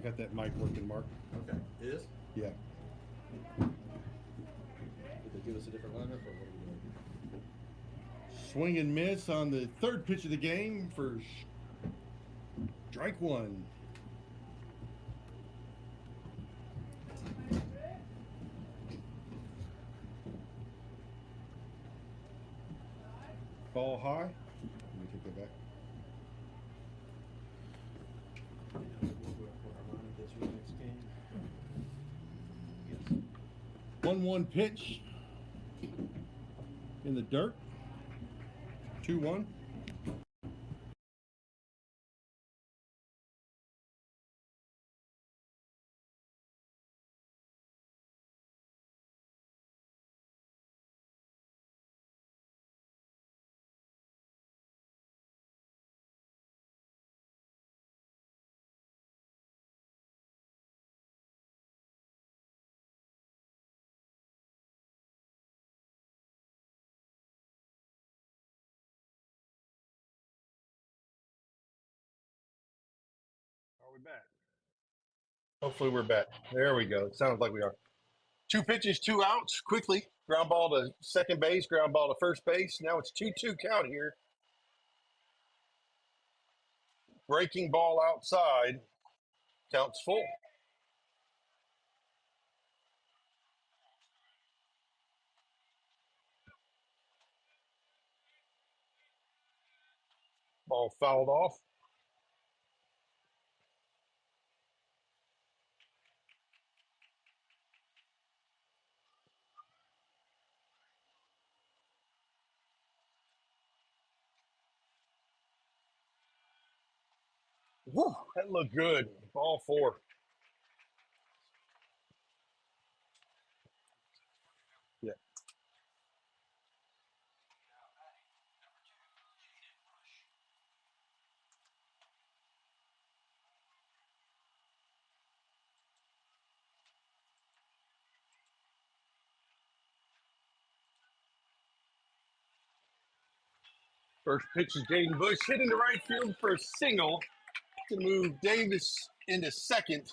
got that mic working, Mark. Okay. It is? Yeah. Did they give us a different lineup or what are we doing? Swing and miss on the third pitch of the game for strike one. Ball high. Let me take that back. What our lineup is for the next game? Yes. 1-1 pitch in the dirt. 2-1. Are we back? Hopefully we're back. There we go. It sounds like we are. 2 pitches, 2 outs. Quickly. Ground ball to second base, ground ball to first base. Now it's 2-2 count here. Breaking ball outside. Counts full. Ball fouled off. Whew, that looked good. Ball 4. Yeah. First pitch is Jaden Bush hitting the right field for a single to move Davis into second.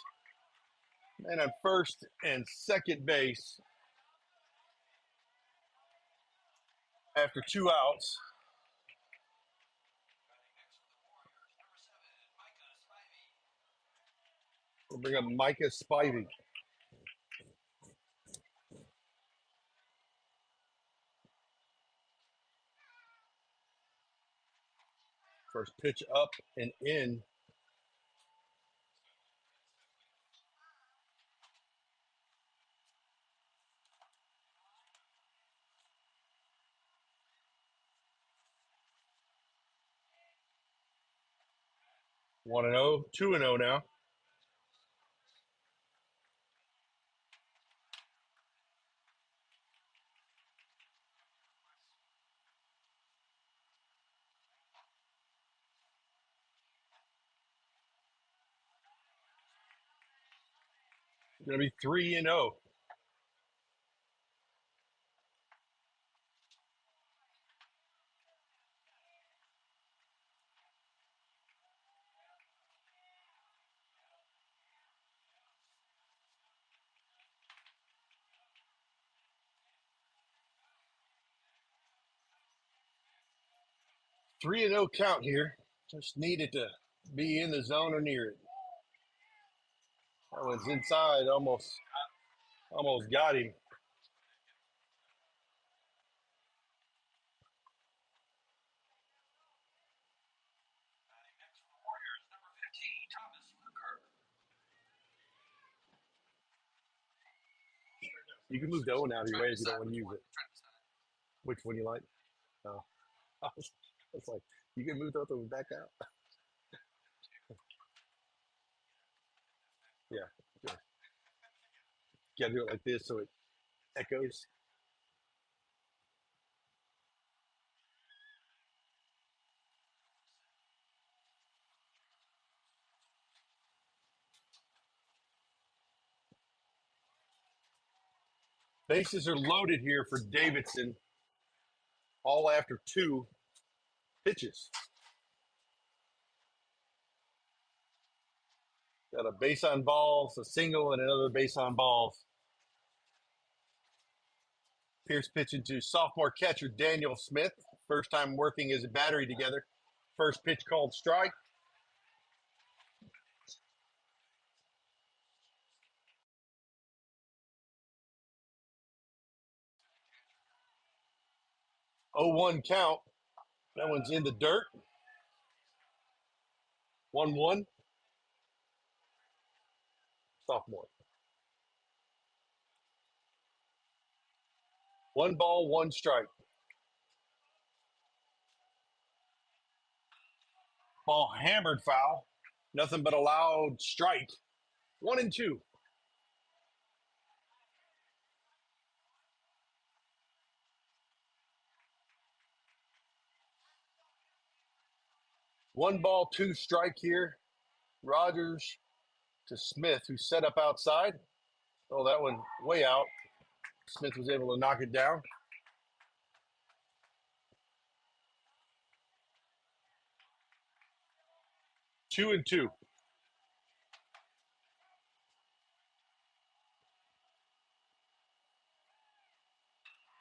And at first and second base after 2 outs. We'll bring up Micah Spivey. First pitch up and in. One and 0, 2 and 0 now. Going to be 3 and 0. Three and 0 count here. Just needed to be in the zone or near it. That was inside, almost got him. You can move the O out of your way if you don't want to use it. Which one you like? Oh. It's like, you can move the other one back out. Yeah. Yeah. You gotta do it like this so it echoes. Bases are loaded here for Davidson, all after 2 pitches. Got a base on balls, a single, and another base on balls. Pierce pitching to sophomore catcher Daniel Smith. First time working as a battery together. First pitch called strike. Oh, 1 count. That one's in the dirt. 1-1. Sophomore. 1 ball, 1 strike. Ball hammered foul. Nothing but a loud strike. 1-2. One ball, 2 strike here. Rogers to Smith, who set up outside. Oh, that one way out. Smith was able to knock it down. 2-2.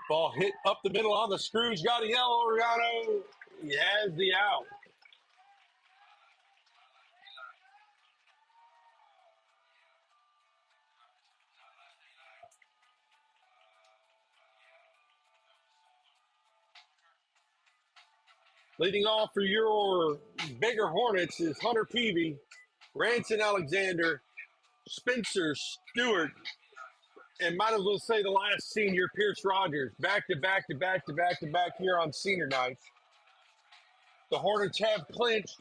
Ball hit up the middle on the screws. Got a yellow. Oriano. He has the out. Leading off for your bigger Hornets is Hunter Peavy, Ranson Alexander, Spencer Stewart, and might as well say the last senior, Pierce Rogers. Back to back to back to back to back here on senior night. The Hornets have clinched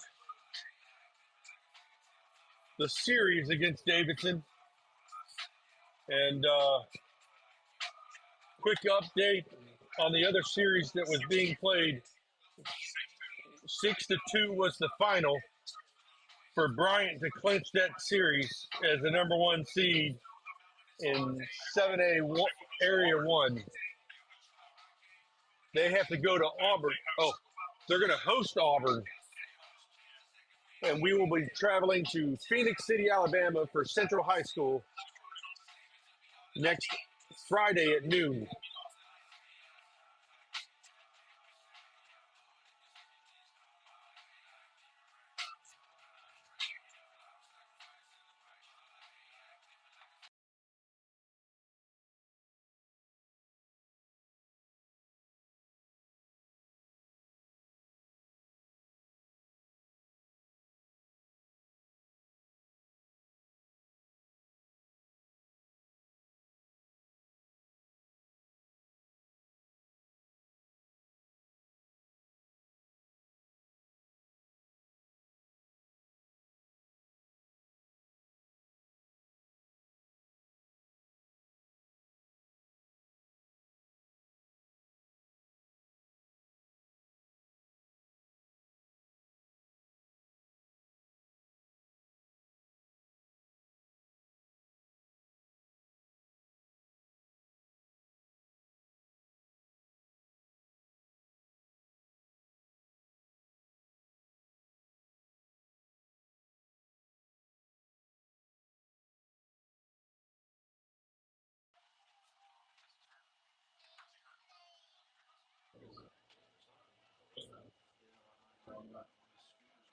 the series against Davidson. And quick update on the other series that was being played. 6-2 was the final for Bryant to clinch that series as the number 1 seed in 7A Area 1. They have to go to Auburn. Oh, they're going to host Auburn. And we will be traveling to Phoenix City, Alabama for Central High School next Friday at noon.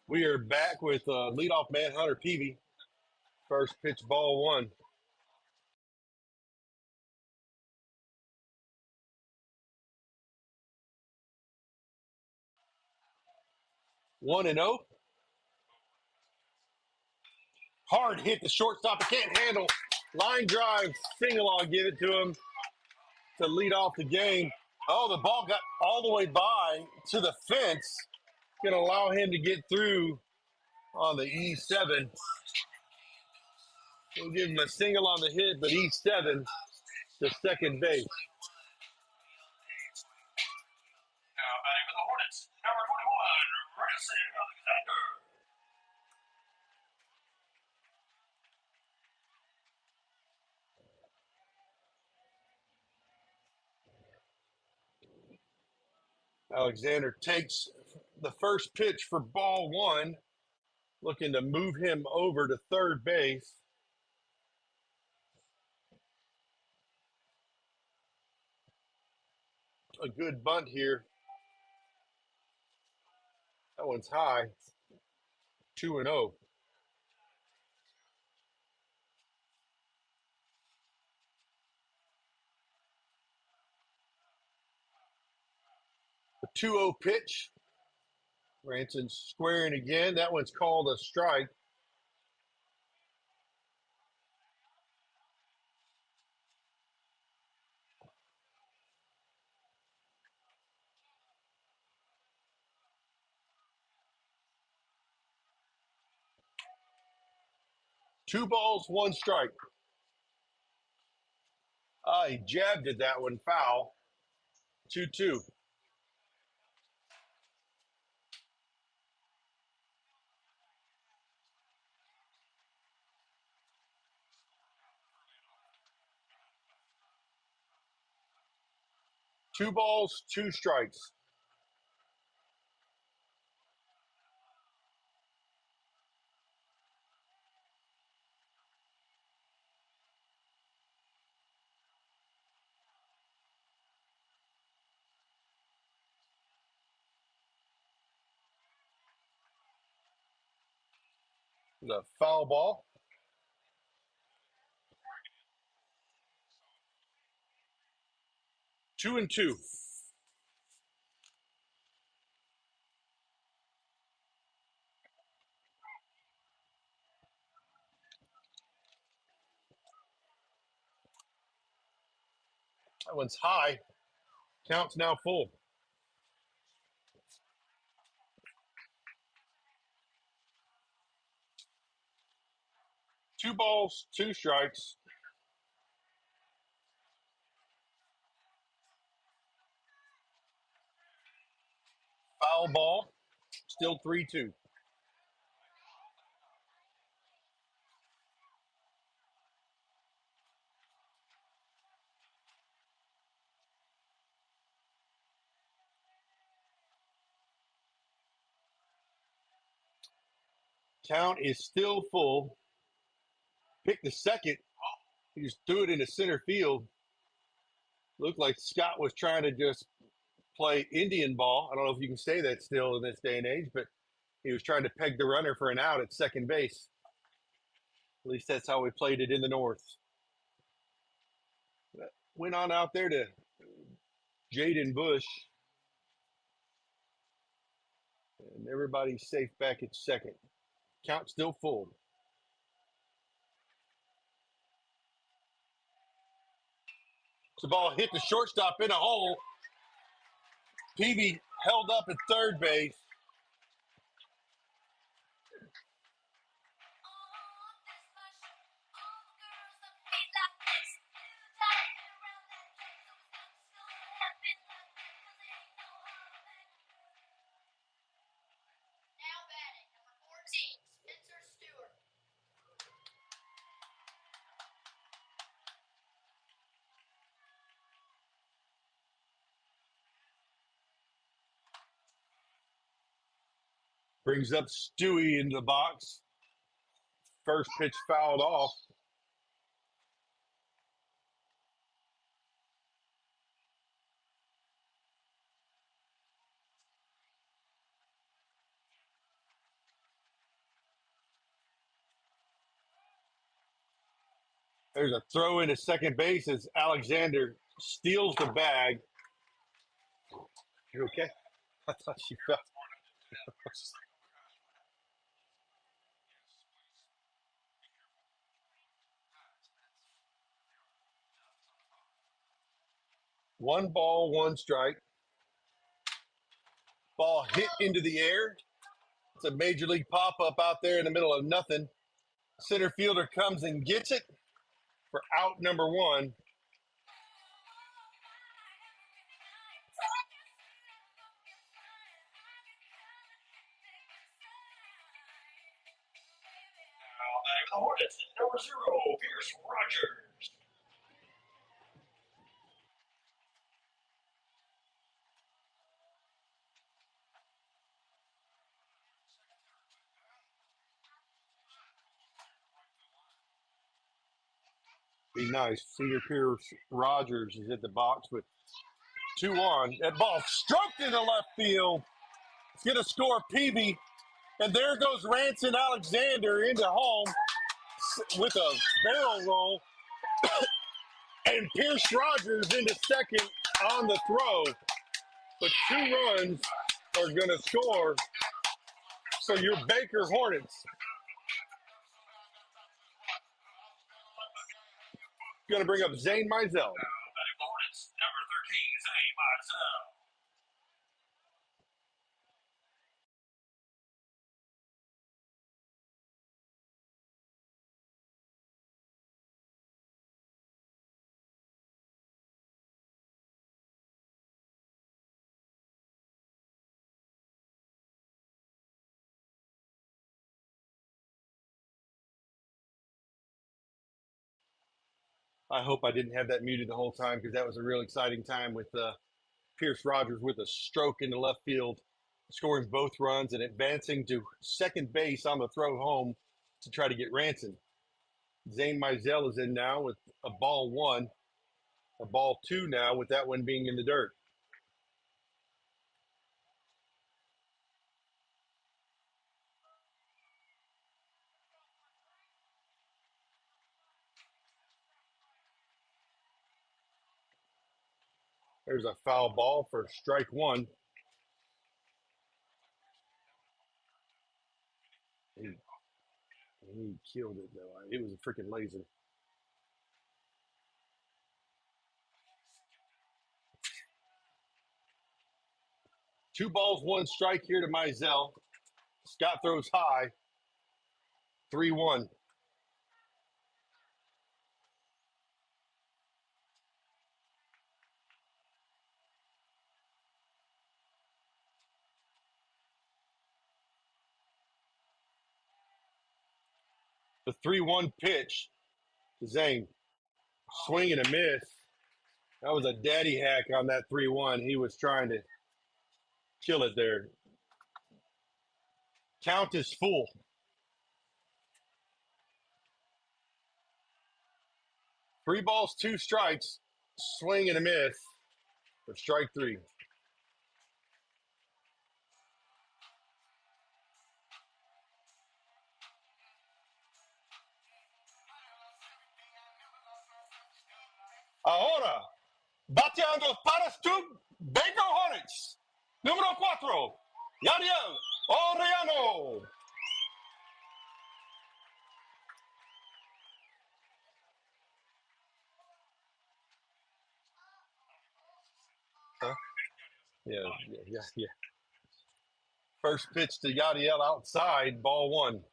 We are back with leadoff man Hunter Peavy. First pitch, ball 1. One and 0. Hard hit the shortstop. It can't handle. Line drive, single. I'll give it to him to lead off the game. Oh, the ball got all the way by to the fence. Going to allow him to get through on the E7. We'll give him a single on the hit, but E7 to second base. Now batting for the Hornets, number 21, Ranson Alexander. Alexander takes the first pitch for ball 1. looking to move him over to third base. A good bunt here. That one's high. 2-0. The 2-0 pitch. Ranson squaring again. That one's called a strike. Two balls, one strike. He jabbed at that one, foul. 2-2. Two balls, two strikes. The foul ball. 2-2. That one's high. Count's now full. Two balls, two strikes. Foul ball. Still 3-2. Count is still full. Picked the second. He just threw it into center field. Looked like Scott was trying to just play Indian ball. I don't know if you can say that still in this day and age, but he was trying to peg the runner for an out at second base. At least that's how we played it in the North. Went on out there to Jaden Bush. And everybody's safe back at second. Count still full. The ball hit the shortstop in a hole. Peavy held up at third base. Brings up Stewie into the box. First pitch fouled off. There's a throw into second base as Alexander steals the bag. You okay? I thought she fell. One ball, one strike. Ball hit into the air. It's a major league pop-up out there in the middle of nothing. Center fielder comes and gets it for out number one. The Hornets, number 0, Pierce Rogers. Be nice. Senior Pierce Rogers is at the box with 2 on. That ball stroked into left field. It's going to score Peavy. And there goes Ranson Alexander into home with a barrel roll. And Pierce Rogers into second on the throw. But 2 runs are going to score. So your Baker Hornets going to bring up Zane Mizell. Batting for the Hornets, number 13, Zane Mizell. I hope I didn't have that muted the whole time because that was a real exciting time with Pierce Rogers with a stroke into left field, scoring both runs and advancing to second base on the throw home to try to get Ranson. Zane Mizell is in now with a ball 1, a ball 2 now with that one being in the dirt. There's a foul ball for strike 1. He killed it, though. It was a freaking laser. Two balls, 1 strike here to Mizell. Scott throws high. 3-1. The 3-1 pitch to Zane. Swing and a miss. That was a daddy hack on that 3-1. He was trying to kill it there. Count is full. Three balls, 2 strikes. Swing and a miss for strike 3. Ahora, bateando para tu Baker Hornets. Número 4, Yadiel Oriano. Huh? Yeah. First pitch to Yadiel outside, ball 1.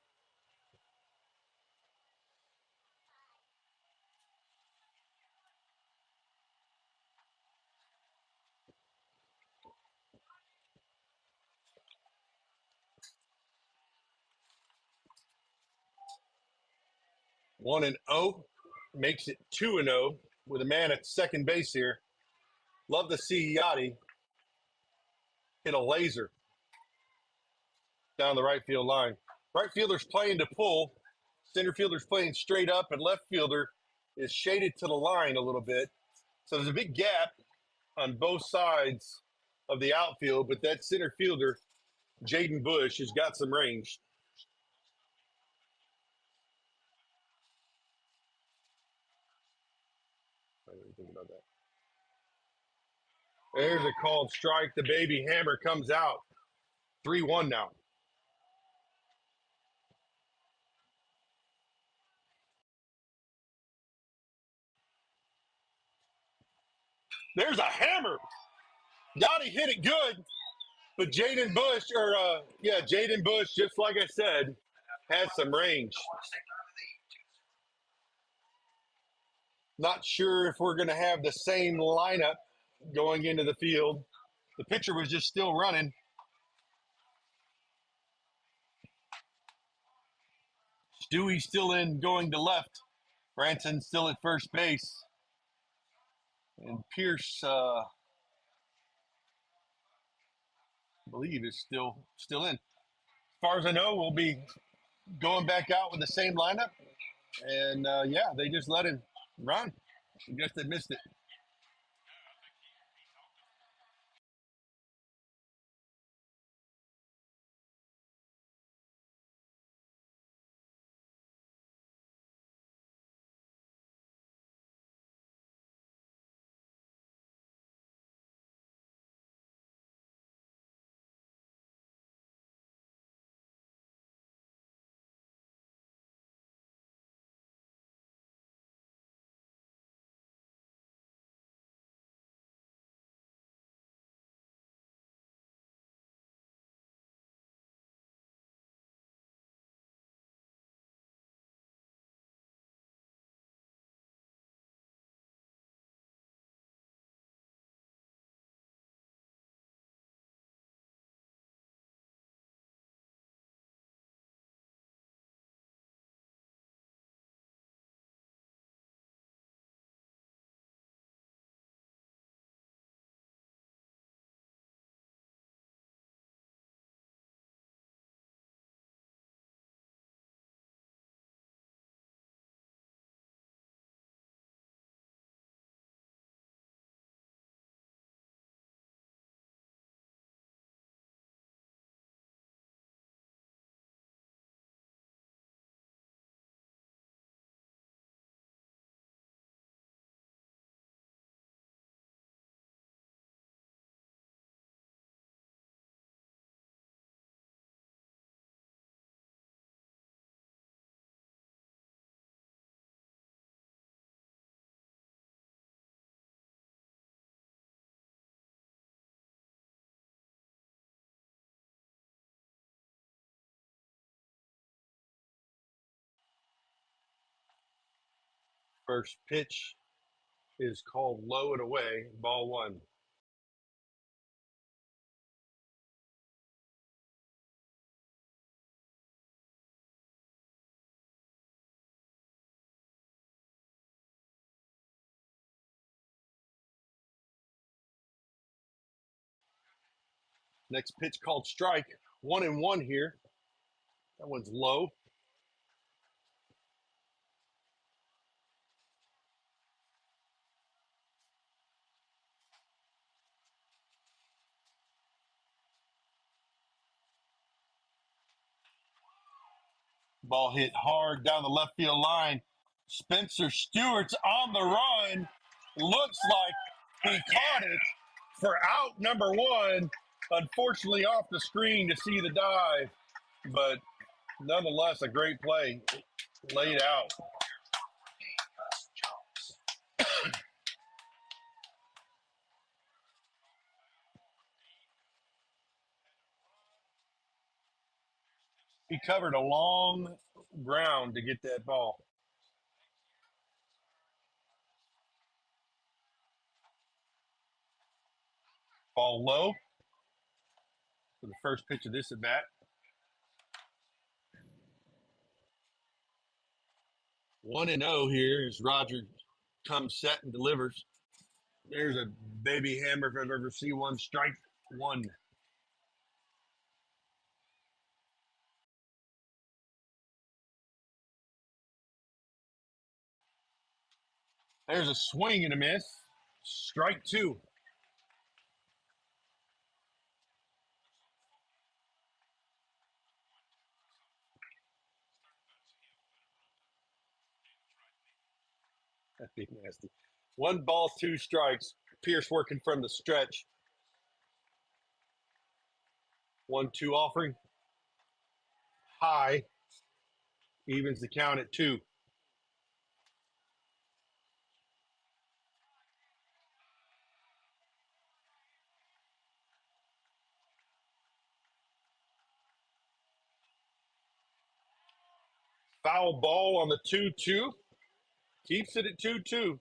One and 0 makes it 2-0 with a man at second base here. Love to see Yachty hit a laser down the right field line. Right fielder's playing to pull. Center fielder's playing straight up, and left fielder is shaded to the line a little bit. So there's a big gap on both sides of the outfield, but that center fielder, Jaden Bush, has got some range. I didn't think about that. There's a called strike. The baby hammer comes out. 3-1 now. There's a hammer. Yachty hit it good, but Jaden Bush, just like I said, has some range. Not sure if we're going to have the same lineup going into the field. The pitcher was just still running. Stewie still in going to left. Branson still at first base. And Pierce, I believe, is still in. As far as I know, we'll be going back out with the same lineup. And, they just let him Ron, I guess they missed it. First pitch is called low and away, ball one. Next pitch called strike, 1-1 here. That one's low. Ball hit hard down the left field line. Spencer Stewart's on the run. Looks like he caught it for out number one. Unfortunately, off the screen to see the dive, but nonetheless, a great play laid out. He covered a long ground to get that ball. Ball low for the first pitch of this at bat. 1-0 here as Roger comes set and delivers. There's a baby hammer if I've ever seen one. Strike one. There's a swing and a miss. Strike two. That'd be nasty. 1 ball, 2 strikes. Pierce working from the stretch. 1-2 offering. High. Evens the count at 2. Foul ball on the 2-2. Keeps it at 2-2.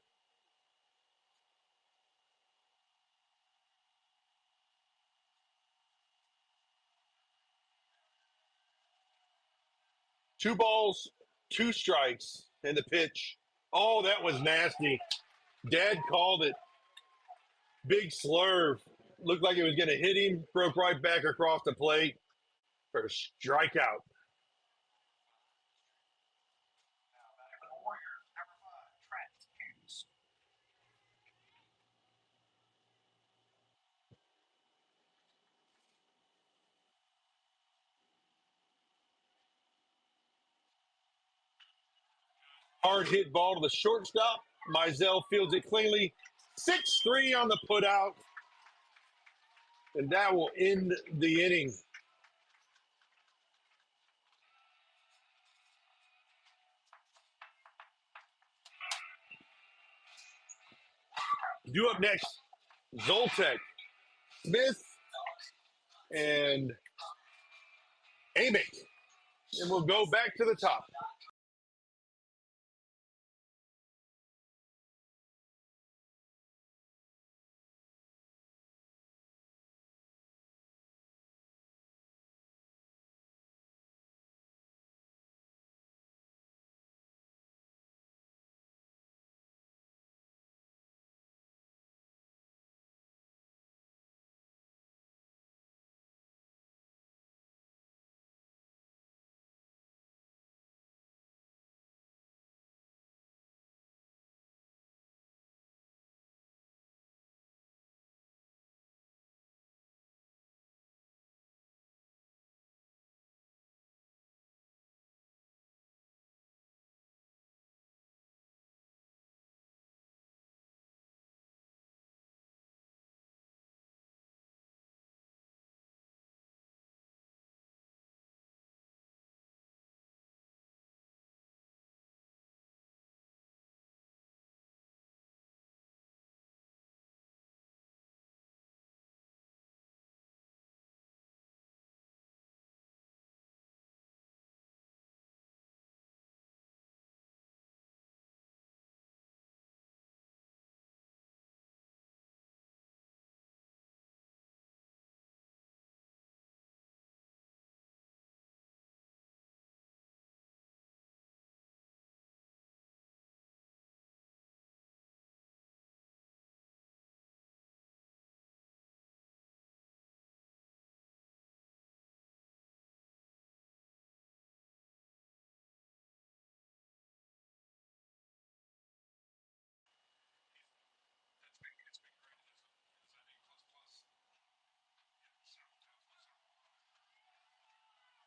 Two balls, 2 strikes, and the pitch. Oh, that was nasty. Dad called it. Big slurve. Looked like it was going to hit him. Broke right back across the plate for a strikeout. Now back for the Warriors, number 5, Trent Hard hit ball to the shortstop. Mizell fields it cleanly. 6-3 on the putout. And that will end the inning. Due up next, Zoltek, Smith, and Amick. And we'll go back to the top.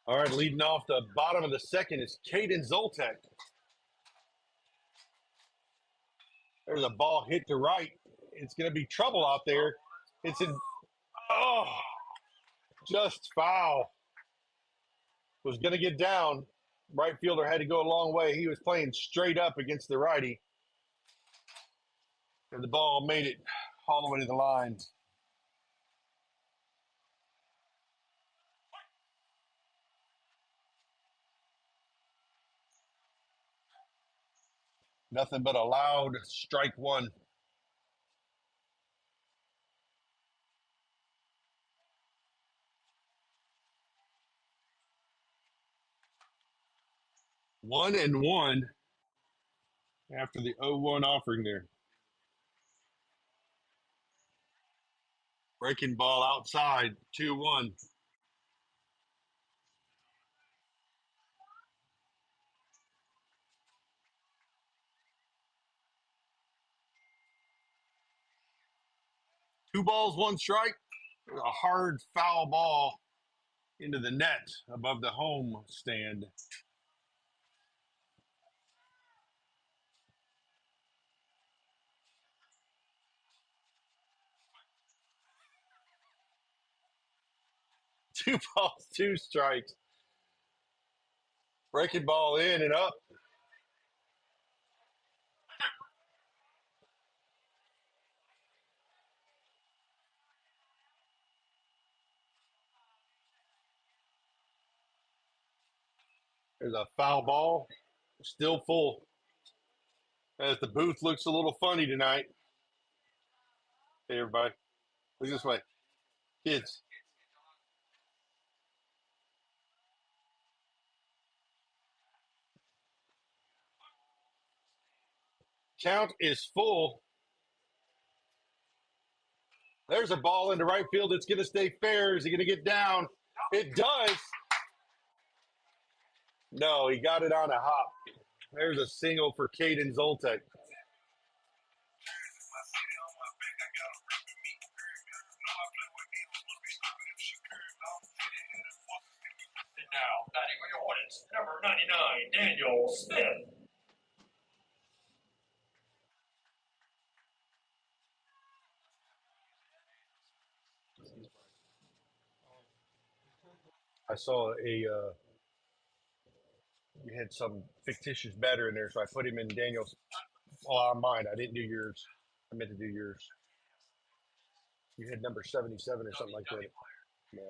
All right, leading off the bottom of the second is Caden Zoltek. There's a ball hit to right. It's going to be trouble out there. It's in, just foul. Was going to get down. Right fielder had to go a long way. He was playing straight up against the righty. And the ball made it all the way to the line. Nothing but a loud strike one. One and one after the 0-1 offering there. Breaking ball outside, 2-1. Two balls, one strike. A hard foul ball into the net above the home stand. Two balls, two strikes. Breaking ball in and up. There's a foul ball. Still full. As the booth looks a little funny tonight. Hey, everybody. Look this way. Kids. Count is full. There's a ball into right field. It's going to stay fair. Is he going to get down? It does. No, he got it on a hop. There's a single for Caden Zoltek. And now, batting for your Hornets, number 99, Daniel Smith. I saw you had some fictitious batter in there, so I put him in Daniel's. Oh, mine. I didn't do yours. I meant to do yours. You had number 77 or something like that. Yeah.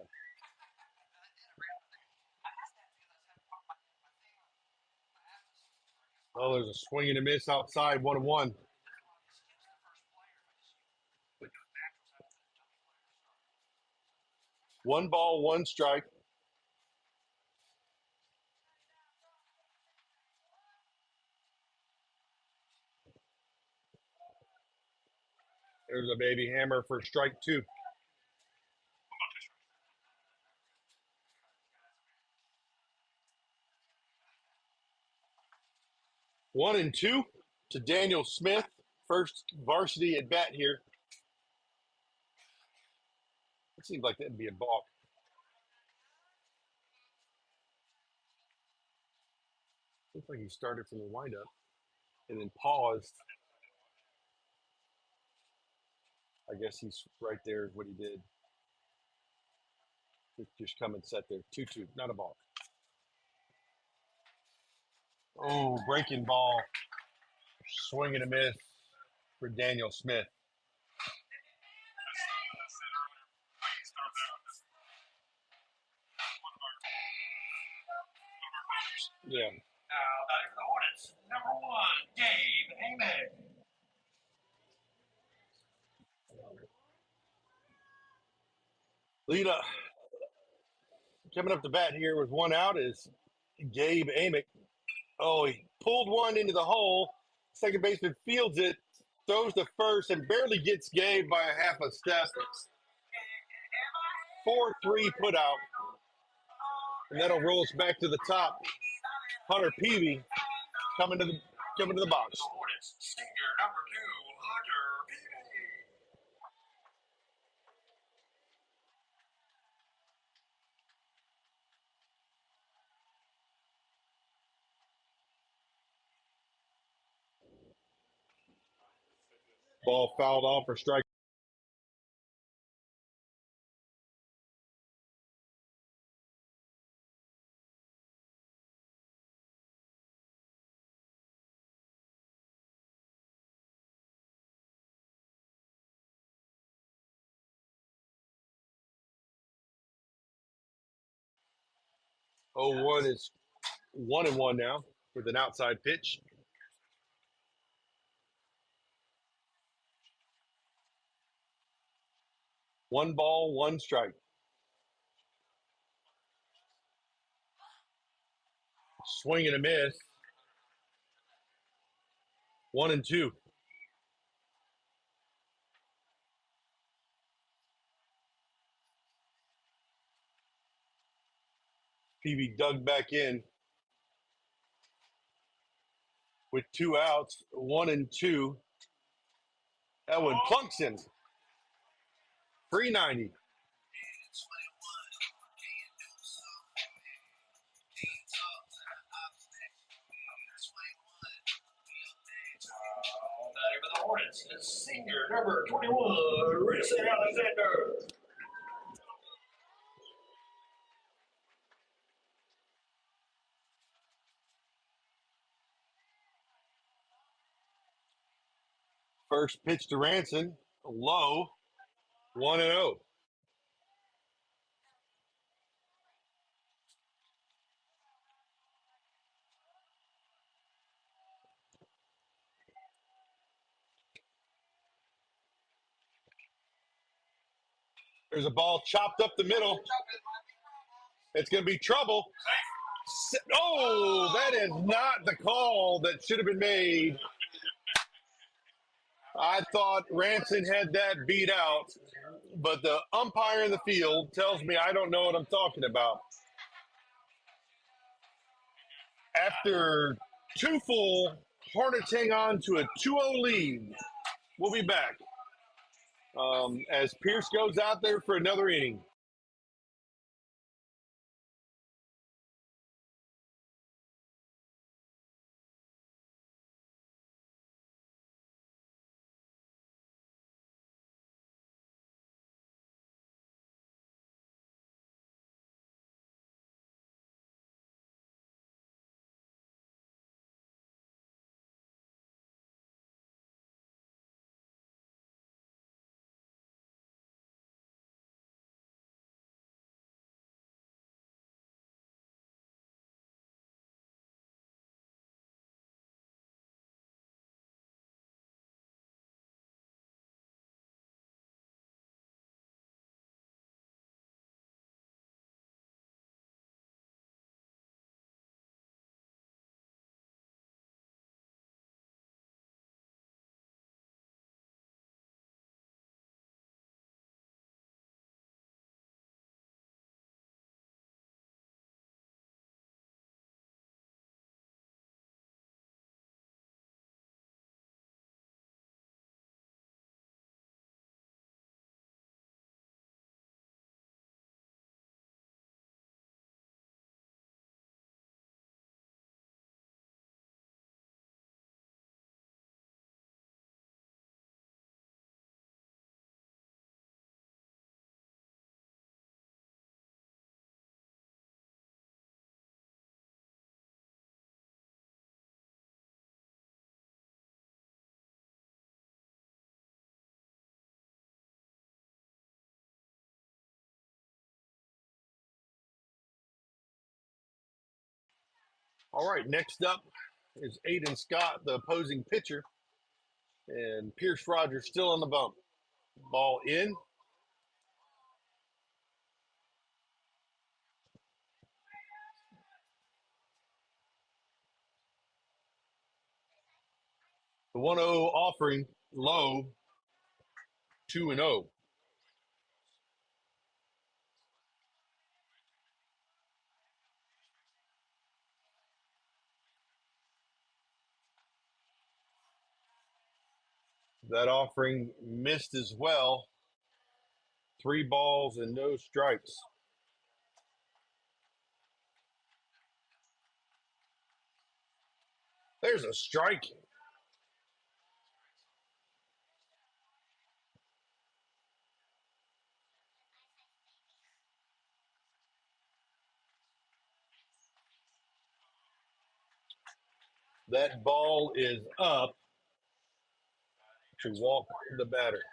Oh, there's a swing and a miss outside, 1-1. One ball, one strike. There's a baby hammer for strike 2. 1-2 to Daniel Smith. First varsity at bat here. It seems like that'd be a balk. Looks like he started from the windup and then paused. I guess he's right there is what he did. Just come and set there. 2-2, not a balk. Oh, breaking ball. Swing and a miss for Daniel Smith. Yeah. Now, batting for the Hornets, number 1, Gabe Amick. Lead up. Coming up to bat here with one out is Gabe Amick. Oh, he pulled one into the hole. Second baseman fields it, throws to first, and barely gets Gabe by a half a step. 4-3 put out. And that'll roll us back to the top. Hunter Peavy coming to the box. Hornets, senior number 2, Hunter Peavy. Ball fouled off for strike. Oh, 1 is 1-1 now with an outside pitch. One ball, one strike. Swing and a miss. 1-2. Peavy dug back in with 2 outs, 1-2. That one plunks him. 390. Batting for the Hornets, senior number 21, Davidson Alexander. First pitch to Ranson, low, 1-0. There's a ball chopped up the middle. It's going to be trouble. Oh, that is not the call that should have been made. I thought Ranson had that beat out, but the umpire in the field tells me I don't know what I'm talking about. After 2 full, Hornets hang on to a 2-0 lead. We'll be back as Pierce goes out there for another inning. All right, next up is Aiden Scott, the opposing pitcher, and Pierce Rogers still on the bump. Ball in. The 1-0 offering low, 2-0. That offering missed as well. 3 balls and no strikes. There's a strike. That ball is up to walk the batter.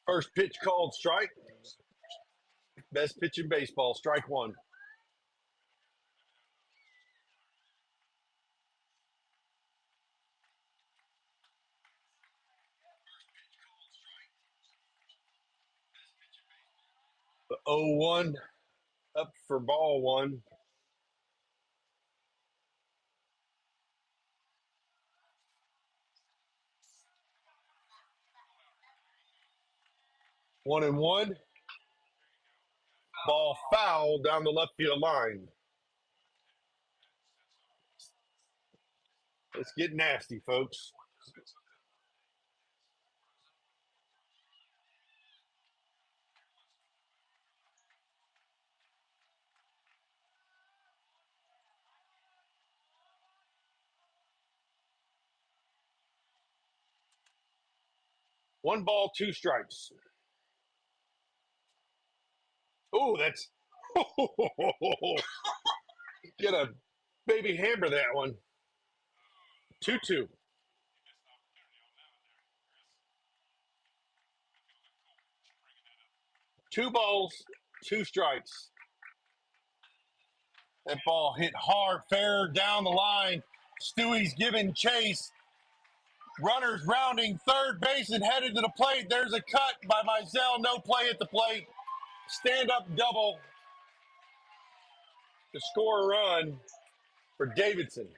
First pitch called strike. Best pitch in baseball, strike 1. The 0-1 up for ball 1. One and one. Ball foul down the left field line. Let's get nasty, folks. One ball, 2 strikes. Oh, that's get a baby hammer that one. 2-2. 2 balls, 2 strikes. That ball hit hard, fair down the line. Stewie's giving chase. Runners rounding third base and headed to the plate. There's a cut by Mizell. No play at the plate. Stand-up double to score a run for Davidson.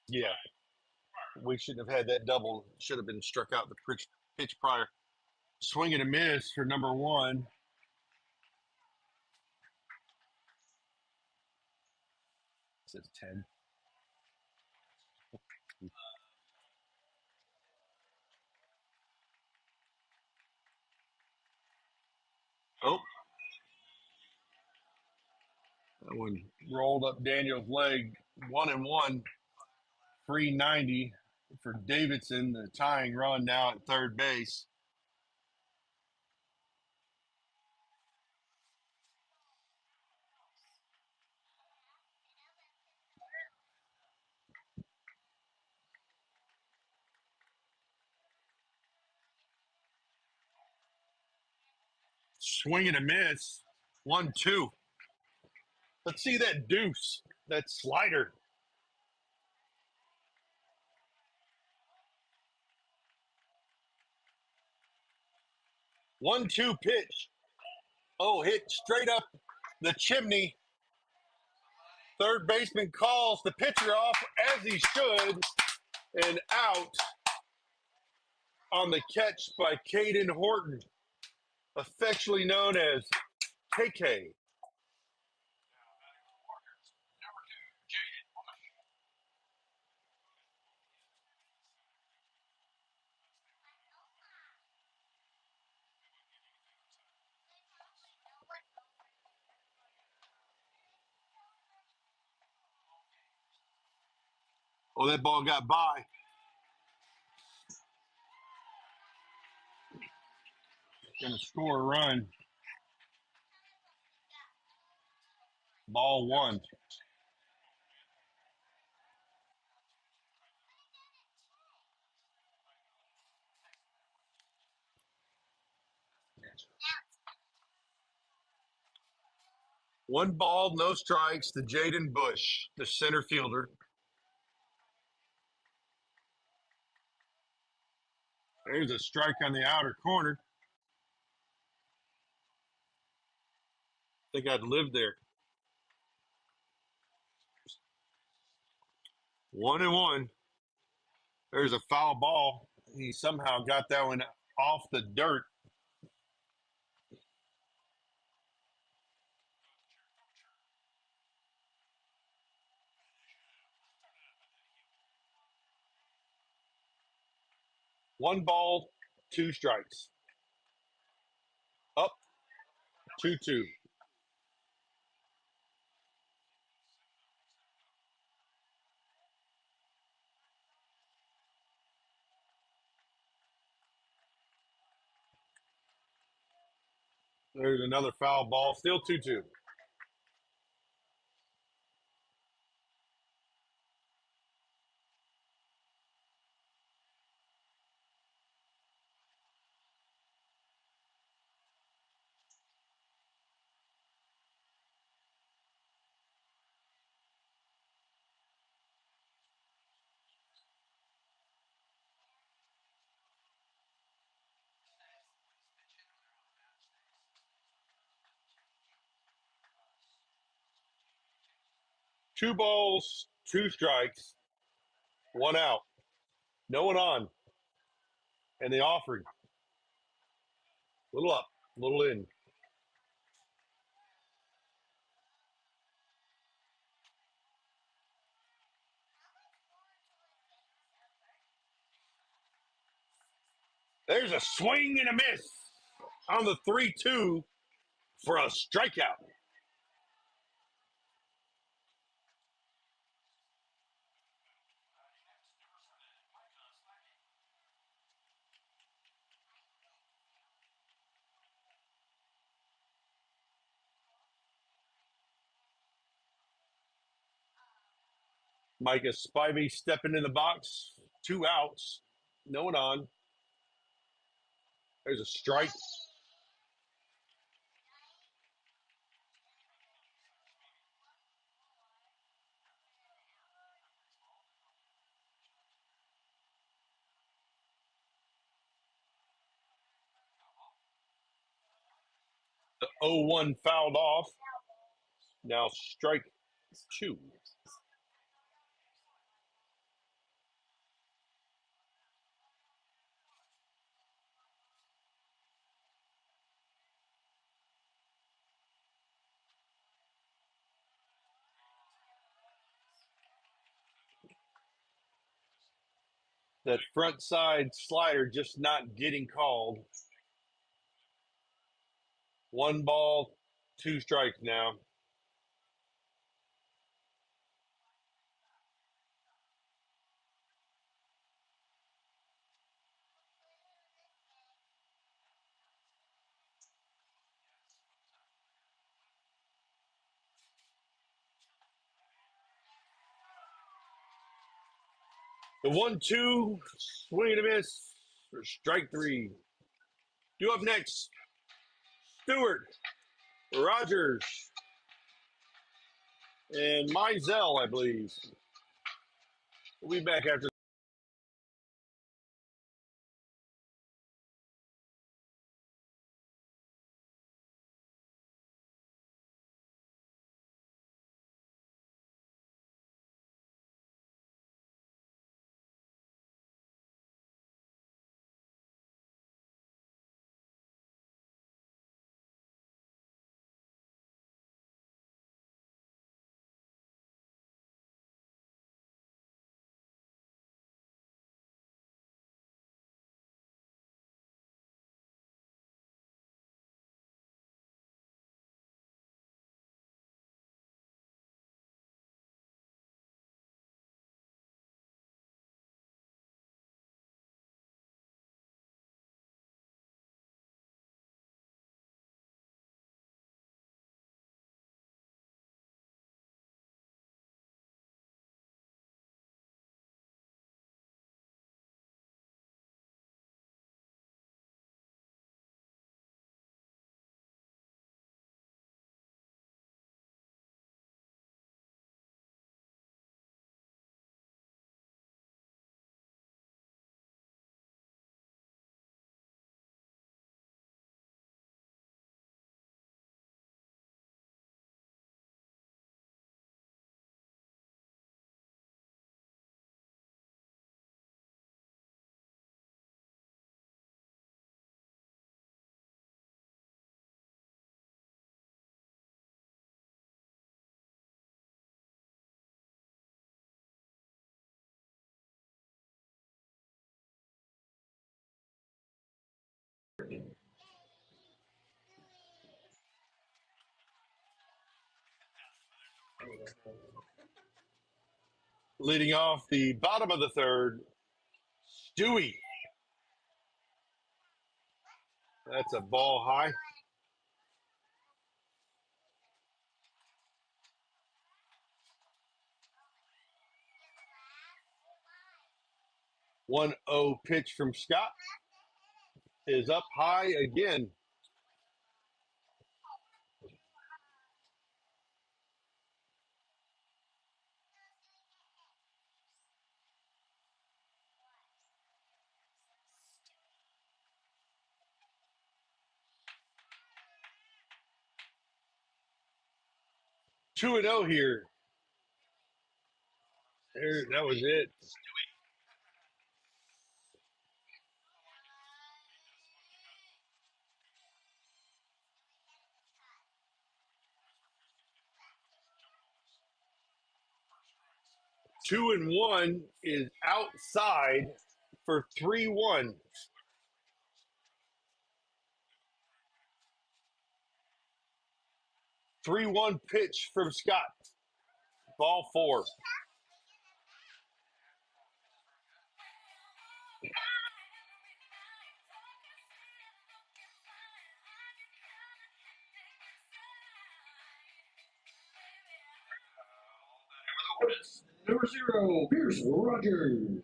Yeah, we shouldn't have had that double. Should have been struck out the pitch prior. Swing and a miss for number 1. It says 10. Oh, that one rolled up Daniel's leg. 1-1. 390 for Davidson. The tying run now at third base. Swing and a miss. 1-2. Let's see that deuce, that slider. 1-2 pitch. Oh, hit straight up the chimney. Third baseman calls the pitcher off as he should, and out on the catch by Caden Horton, affectionately known as KK. Oh, that ball got by. Gonna score a run. Ball one. One ball, no strikes to Jaden Bush, the center fielder. There's a strike on the outer corner. I think I'd lived there. 1-1. There's a foul ball. He somehow got that one off the dirt. One ball, two strikes. Up, 2-2. There's another foul ball. Still 2-2. Two balls, two strikes, one out. No one on. And they offered. Little up, little in. There's a swing and a miss on the 3-2 for a strikeout. Micah Spivey stepping in the box. Two outs. No one on. There's a strike. The 0-1 fouled off. Now strike two. That front side slider just not getting called. One ball, two strikes now. The 1-2, swing and a miss for strike three. Due up next, Stewart, Rogers, and Mizell, I believe. We'll be back after. Leading off the bottom of the third, Stewie. That's a ball high. One 0 pitch from Scott is up high again. Two and 0 here. There, that was it. Two and 1 is outside for 3-1. 3-1 pitch from Scott. Ball 4. Hornets, number 0, Pierce Rogers.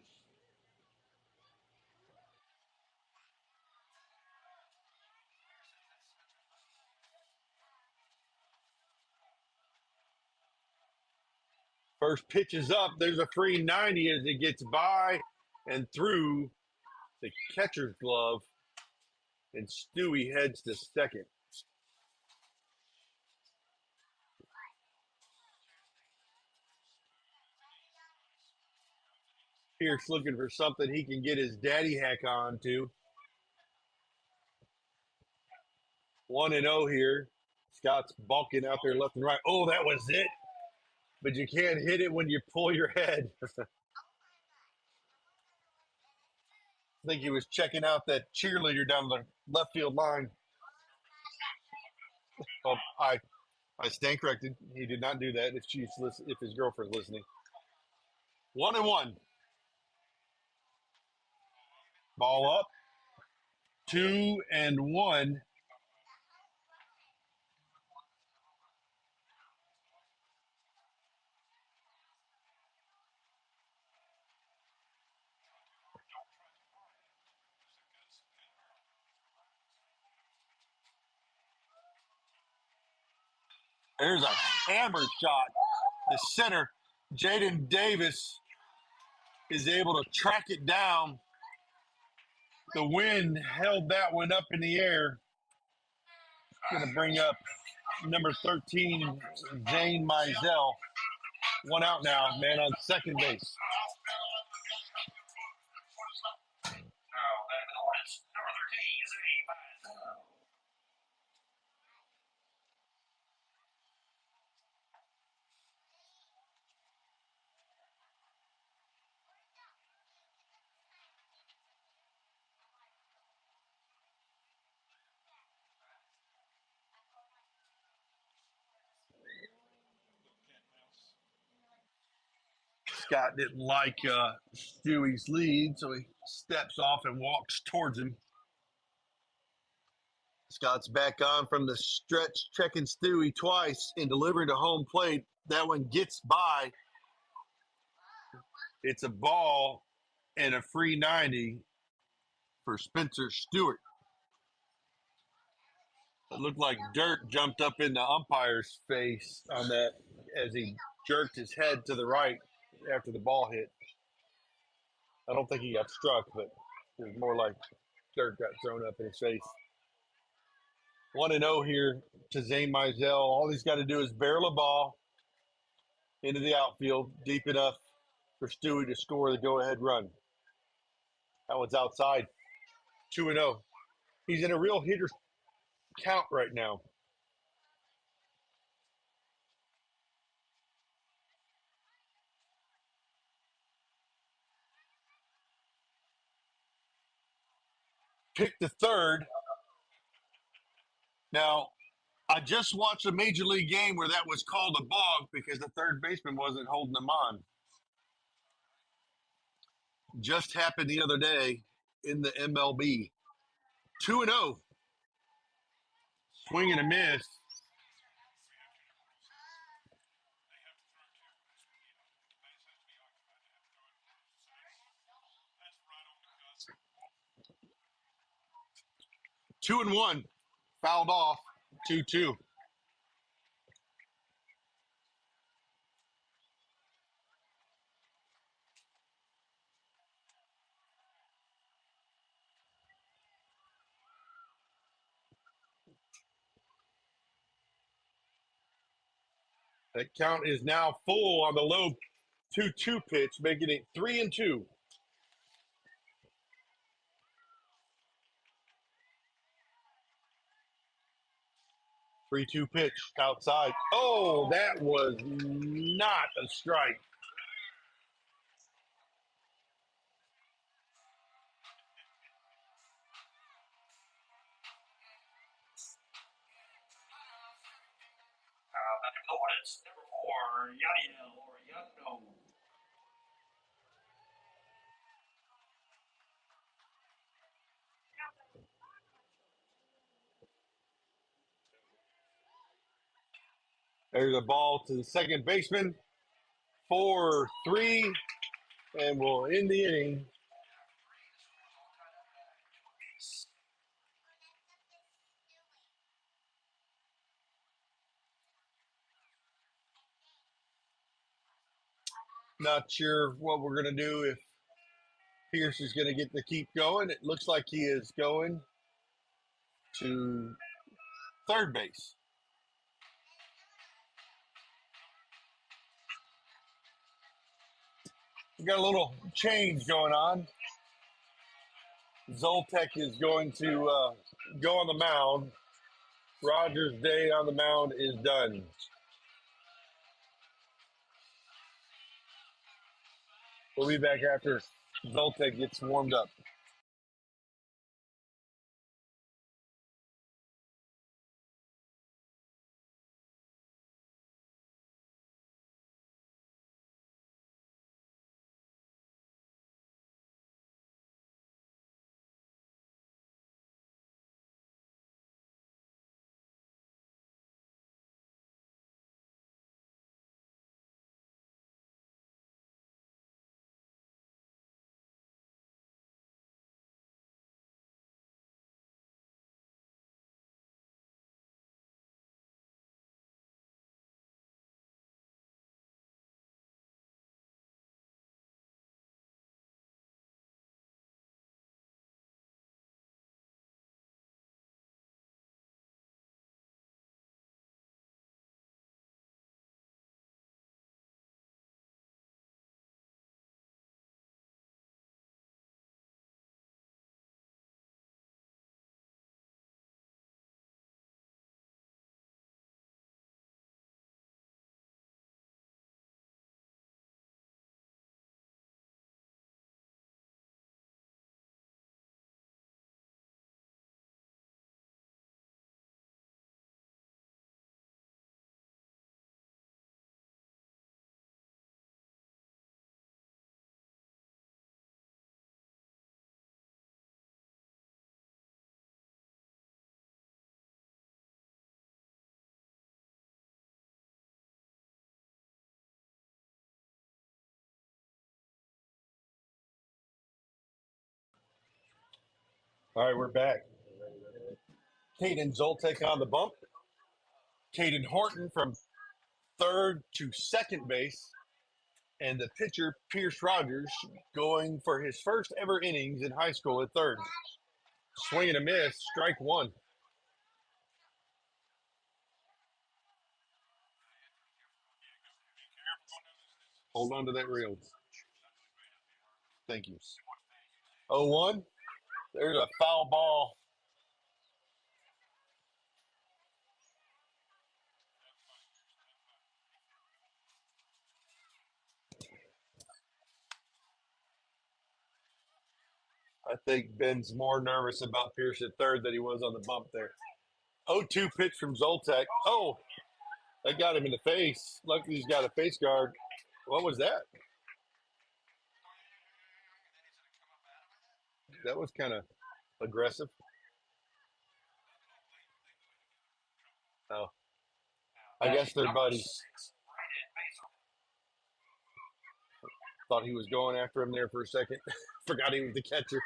First pitch is up. There's a free 90 as it gets by and through the catcher's glove. And Stewie heads to second. Pierce looking for something he can get his daddy hack on to. 1 and 0 here. Scott's bulking out there left and right. Oh, that was it. But you can't hit it when you pull your head. I think he was checking out that cheerleader down the left field line. Oh, I stand corrected. He did not do that. If his girlfriend's listening. 1 and 1. Ball up. 2 and 1. There's a hammer shot. The center, Jaden Davis, is able to track it down. The wind held that one up in the air. Going to bring up number 13, Zane Mizell. 1 out now, man on second base. Hornets, number 13, Zane. Scott didn't like Stewie's lead, so he steps off and walks towards him. Scott's back on from the stretch, checking Stewie twice and delivering to home plate. That one gets by. It's a ball and a free 90 for Spencer Stewart. It looked like dirt jumped up in the umpire's face on that as he jerked his head to the right after the ball hit. I don't think he got struck, but it was more like dirt got thrown up in his face. 1 and 0 here to Zane Mizell. All he's got to do is barrel a ball into the outfield deep enough for Stewie to score the go-ahead run. That one's outside. 2 and 0. He's in a real hitter's count right now. Pick the third. Now, I just watched a major league game where that was called a balk because the third baseman wasn't holding them on. Just happened the other day in the MLB. 2-0. Swing and a miss. Two and one. Fouled off. 2-2. That count is now full on the low 2-2 pitch, making it 3-2. 3-2 pitch outside. Oh, that was not a strike. Back to the Hornets. Number 4, Yadiel or Yano. There's a ball to the second baseman. 4-3, and we'll end the inning. Not sure what we're going to do if Pierce is going to get the keep going. It looks like he is going to third base. We got a little change going on. Zoltek is going to go on the mound. Rogers' day on the mound is done. We'll be back after Zoltek gets warmed up. All right, we're back. Caden Zoltek on the bump. Caden Horton from third to second base. And the pitcher, Pierce Rogers, going for his first ever innings in high school at third. Swing and a miss, strike one. Hold on to that reel. Thank you. 0-1. There's a foul ball. I think Ben's more nervous about Pierce at third than he was on the bump there. 0-2 pitch from Zoltek. Oh, that got him in the face. Luckily, he's got a face guard. What was that? That was kind of aggressive. Oh, I guess they're buddies. Thought he was going after him there for a second. Forgot he was the catcher.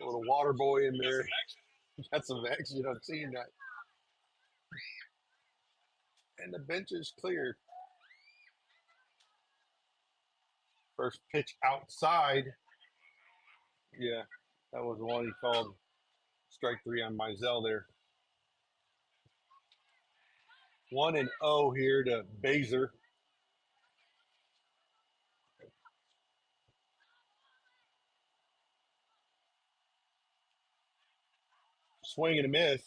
A little water boy in there. Got some action. I've seen that. And the bench is cleared. First pitch outside. Yeah, that was the one he called strike 3 on Mizell there. 1-0 here to Baser. Swing and a miss.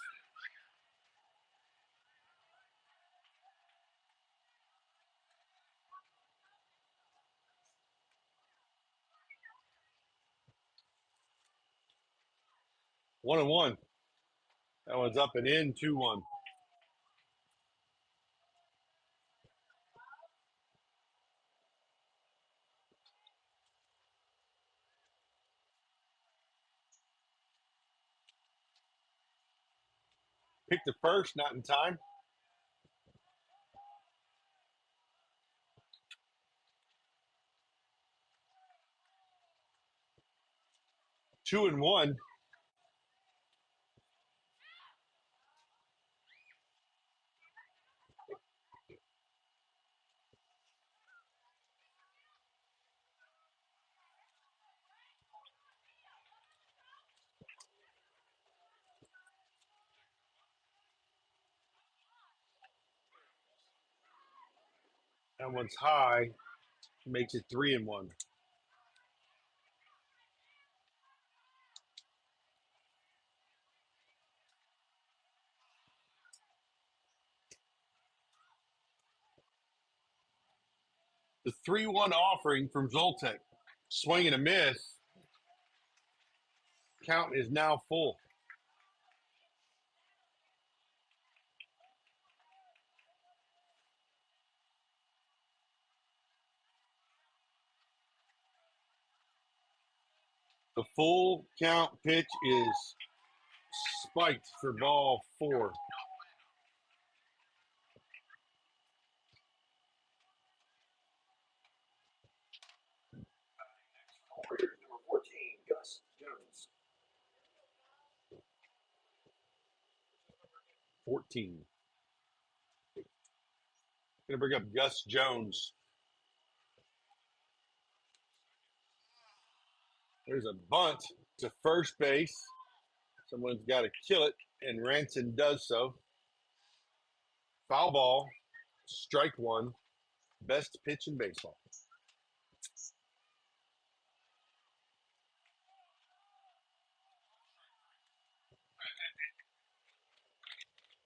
One and one. That one's up and in 2-1. Picked the first, not in time. Two and one. That one's high. Makes it 3-1. The 3-1 offering from Zoltek. Swing and a miss. Count is now full. The full count pitch is spiked for ball 4. Number 14, Gus Jones. 14. Gonna bring up Gus Jones. There's a bunt to first base. Someone's got to kill it, and Ranson does so. Foul ball, strike 1, best pitch in baseball.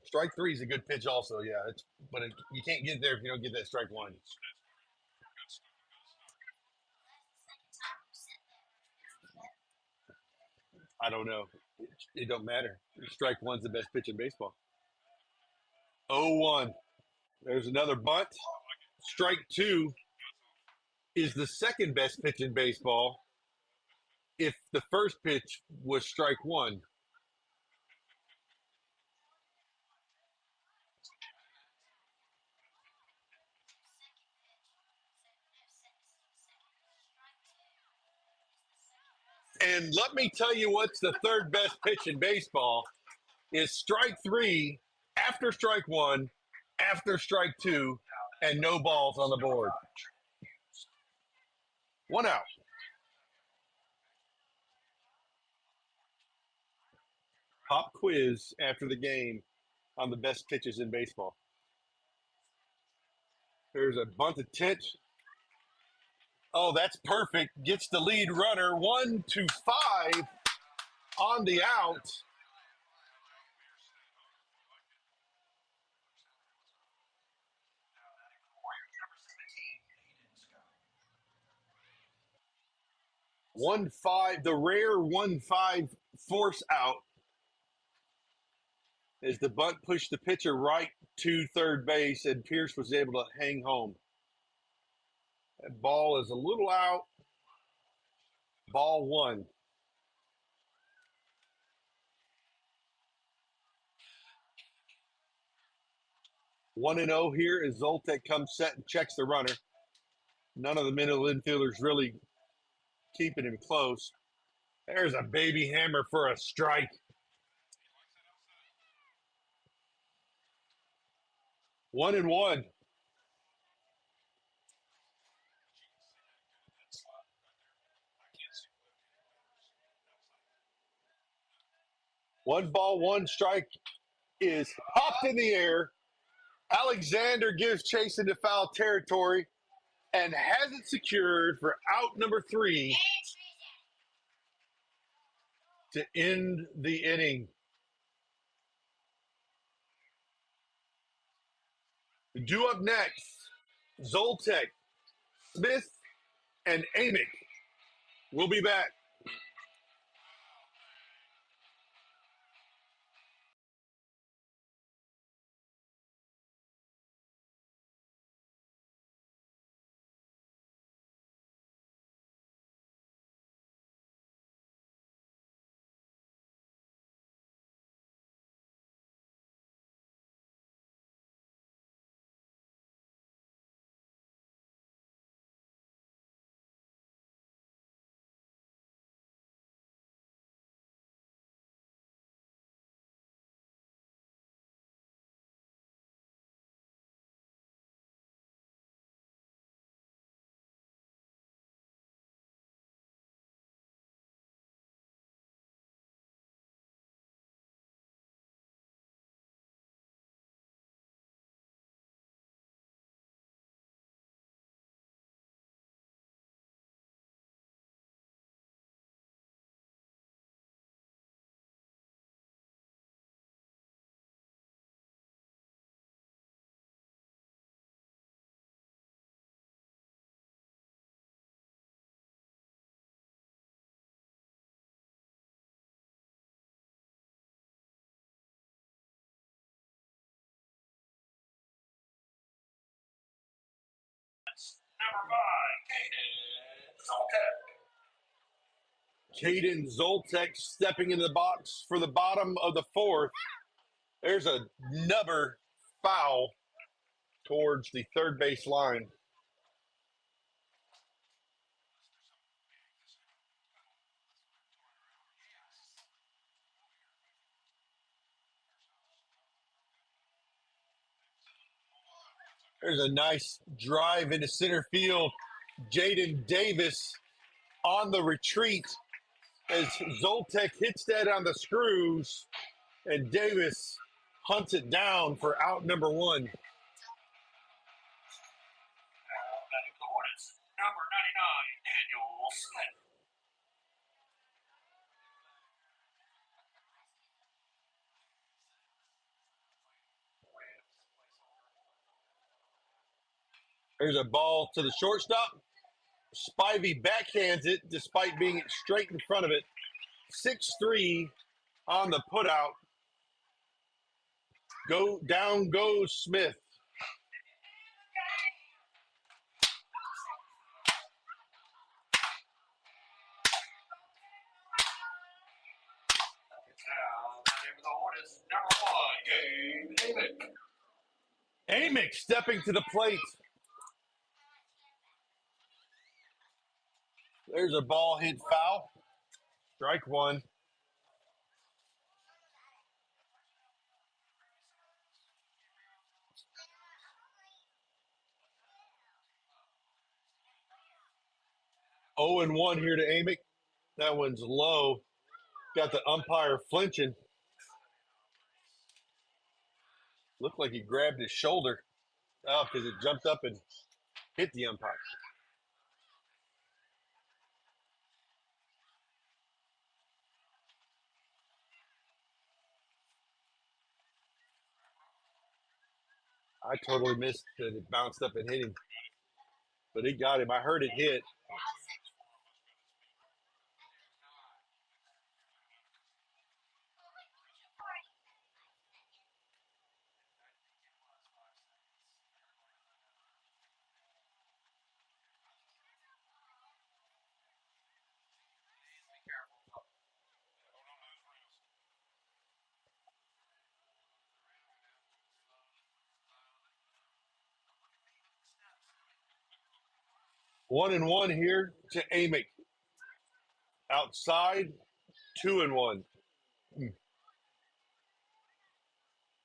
Strike 3 is a good pitch, also. Yeah, you can't get there if you don't get that strike 1. I don't know. It don't matter. Strike 1's the best pitch in baseball. 0-1. There's another bunt. Strike 2 is the second best pitch in baseball if the first pitch was strike 1. And let me tell you what's the third best pitch in baseball is strike 3 after strike 1, after strike 2, and no balls on the board. 1 out. Pop quiz after the game on the best pitches in baseball. There's a bunt attempt. Oh, that's perfect. Gets the lead runner 1-5 on the out. 1-5, the rare 1-5 force out as the bunt pushed the pitcher right to third base, and Pierce was able to hang home. That ball is a little out. Ball one. 1-0 here as Zoltek comes set and checks the runner. None of the middle infielders really keeping him close. There's a baby hammer for a strike. 1-1. One ball, one strike is popped in the air. Alexander gives chase into foul territory and has it secured for out number 3 to end the inning. Due up next, Zoltek, Smith, and Amick will be back. Number 5, Caden Caden Zoltek. Zoltek stepping into the box for the bottom of the 4th. There's another foul towards the third base line. There's a nice drive into center field. Jaden Davis on the retreat as Zoltek hits that on the screws, and Davis hunts it down for out number 1. Batting for the Hornets, number 99, Daniel Smith. There's a ball to the shortstop. Spivey backhands it despite being straight in front of it. 6-3 on the putout. Down goes Smith. Now, batting for the Hornets, number 1, Gabe Amick. Amick stepping to the plate. There's a ball hit foul. Strike 1. Oh and 1 here to Amick. That one's low. Got the umpire flinching. Looked like he grabbed his shoulder. Oh, because it jumped up and hit the umpire. I totally missed that it bounced up and hit him. But it got him. I heard it hit. 1-1 here to Amick. Outside, 2-1. You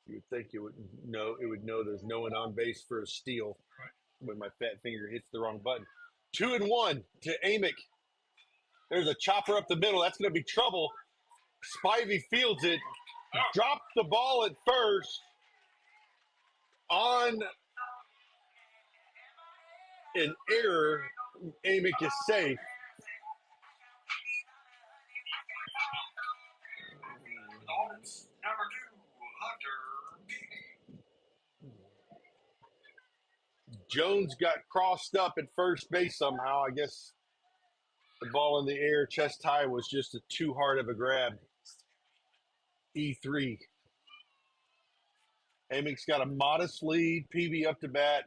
would think it would know there's no one on base for a steal when my fat finger hits the wrong button. 2-1 to Amick. There's a chopper up the middle. That's going to be trouble. Spivey fields it. Dropped the ball at first on an error. Amick is safe. The Hornets, number 2, Hunter Peavy. Jones got crossed up at first base somehow. I guess the ball in the air, chest high, was just too hard of a grab. E3. Amick's got a modest lead. Peavy up to bat.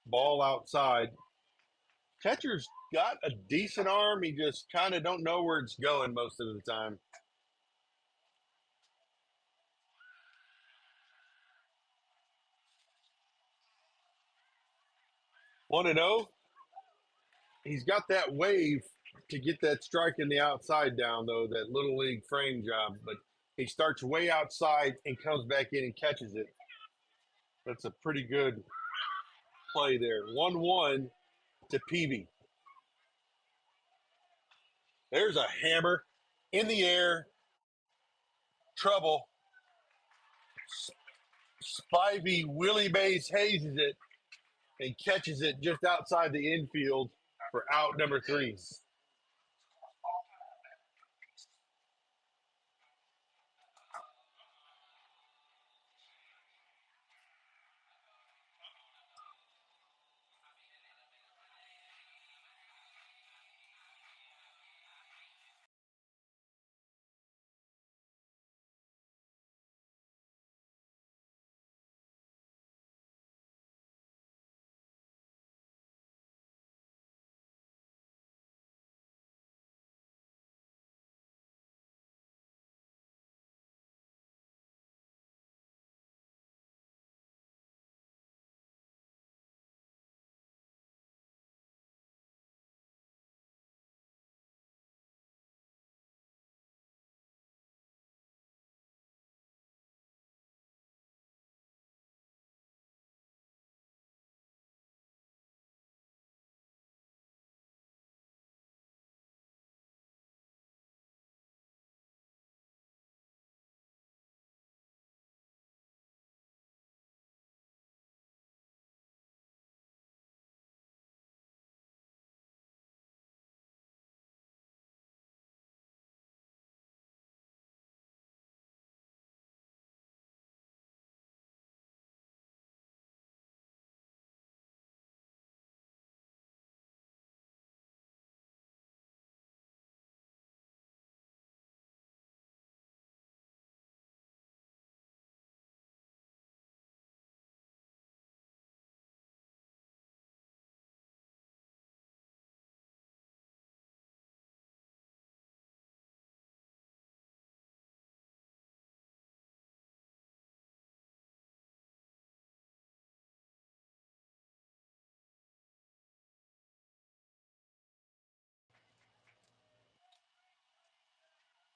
Ball outside. Catcher's got a decent arm. He just kind of don't know where it's going most of the time. One and 0. He's got that wave to get that strike in the outside down, though, that little league frame job. But he starts way outside and comes back in and catches it. That's a pretty good play there. 1-1 to Peavy. There's a hammer in the air. Trouble. Spivey Willie Mays hazes it and catches it just outside the infield for out number 3.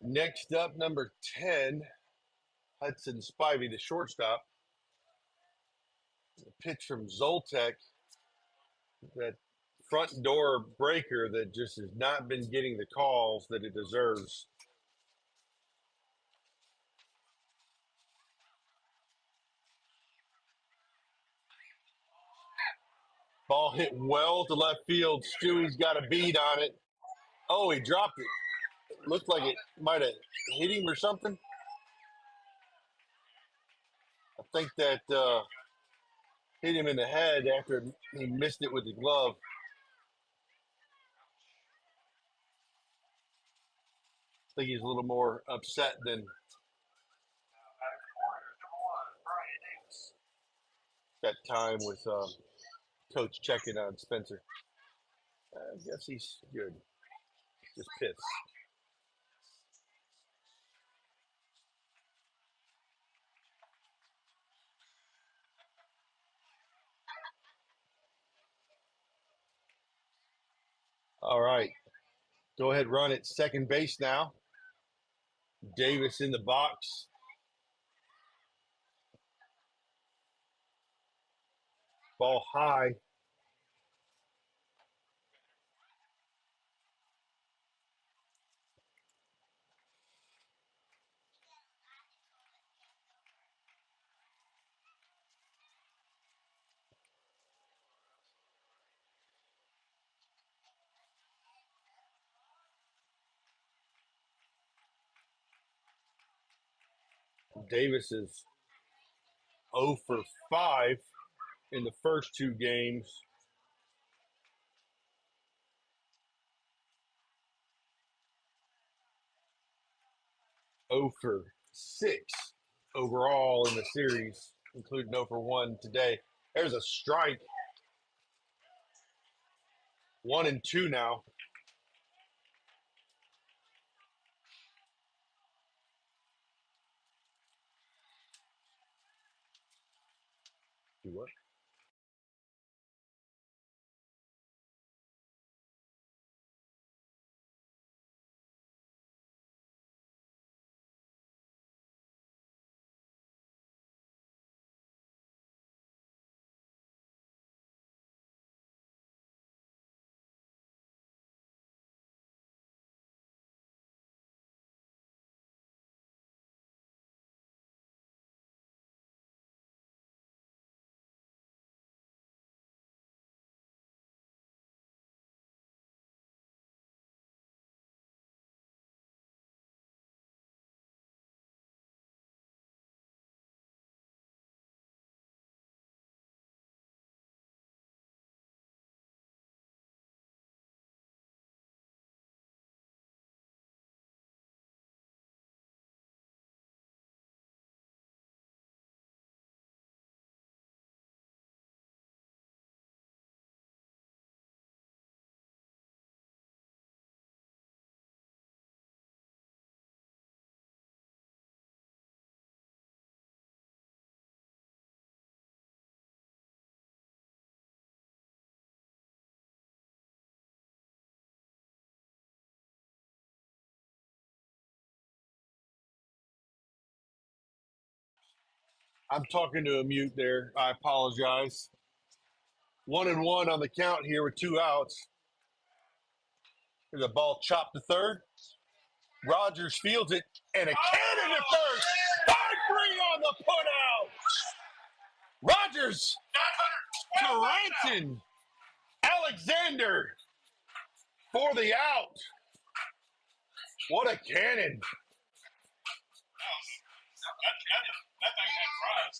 Next up, number 10, Hudson Spivey, the shortstop. A pitch from Zoltek, that front door breaker that just has not been getting the calls that it deserves. Ball hit well to left field. Stewie's got a bead on it. Oh, he dropped it. It looked like it might have hit him or something. I think that hit him in the head after he missed it with the glove. I think he's a little more upset than that time with coach checking on Spencer. I guess he's good. Just pissed. All right. Go ahead, run at second base now. Davis in the box. Ball high. Davis is 0 for 5 in the first two games. Oh for 6 overall in the series, including 0 for 1 today. There's a strike. 1-2 now. Do what? I'm talking to a mute there. I apologize. 1-1 on the count here with 2 outs. There's a ball chopped to third. Rogers fields it, and a cannon to first. 5-3 on the putout. Rogers to Ranson. Alexander for the out. What a cannon. That thing had fries,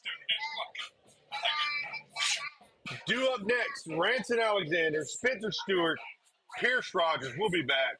too. Due up next, Ranson Alexander, Spencer Stewart, Pierce Rogers. We'll be back.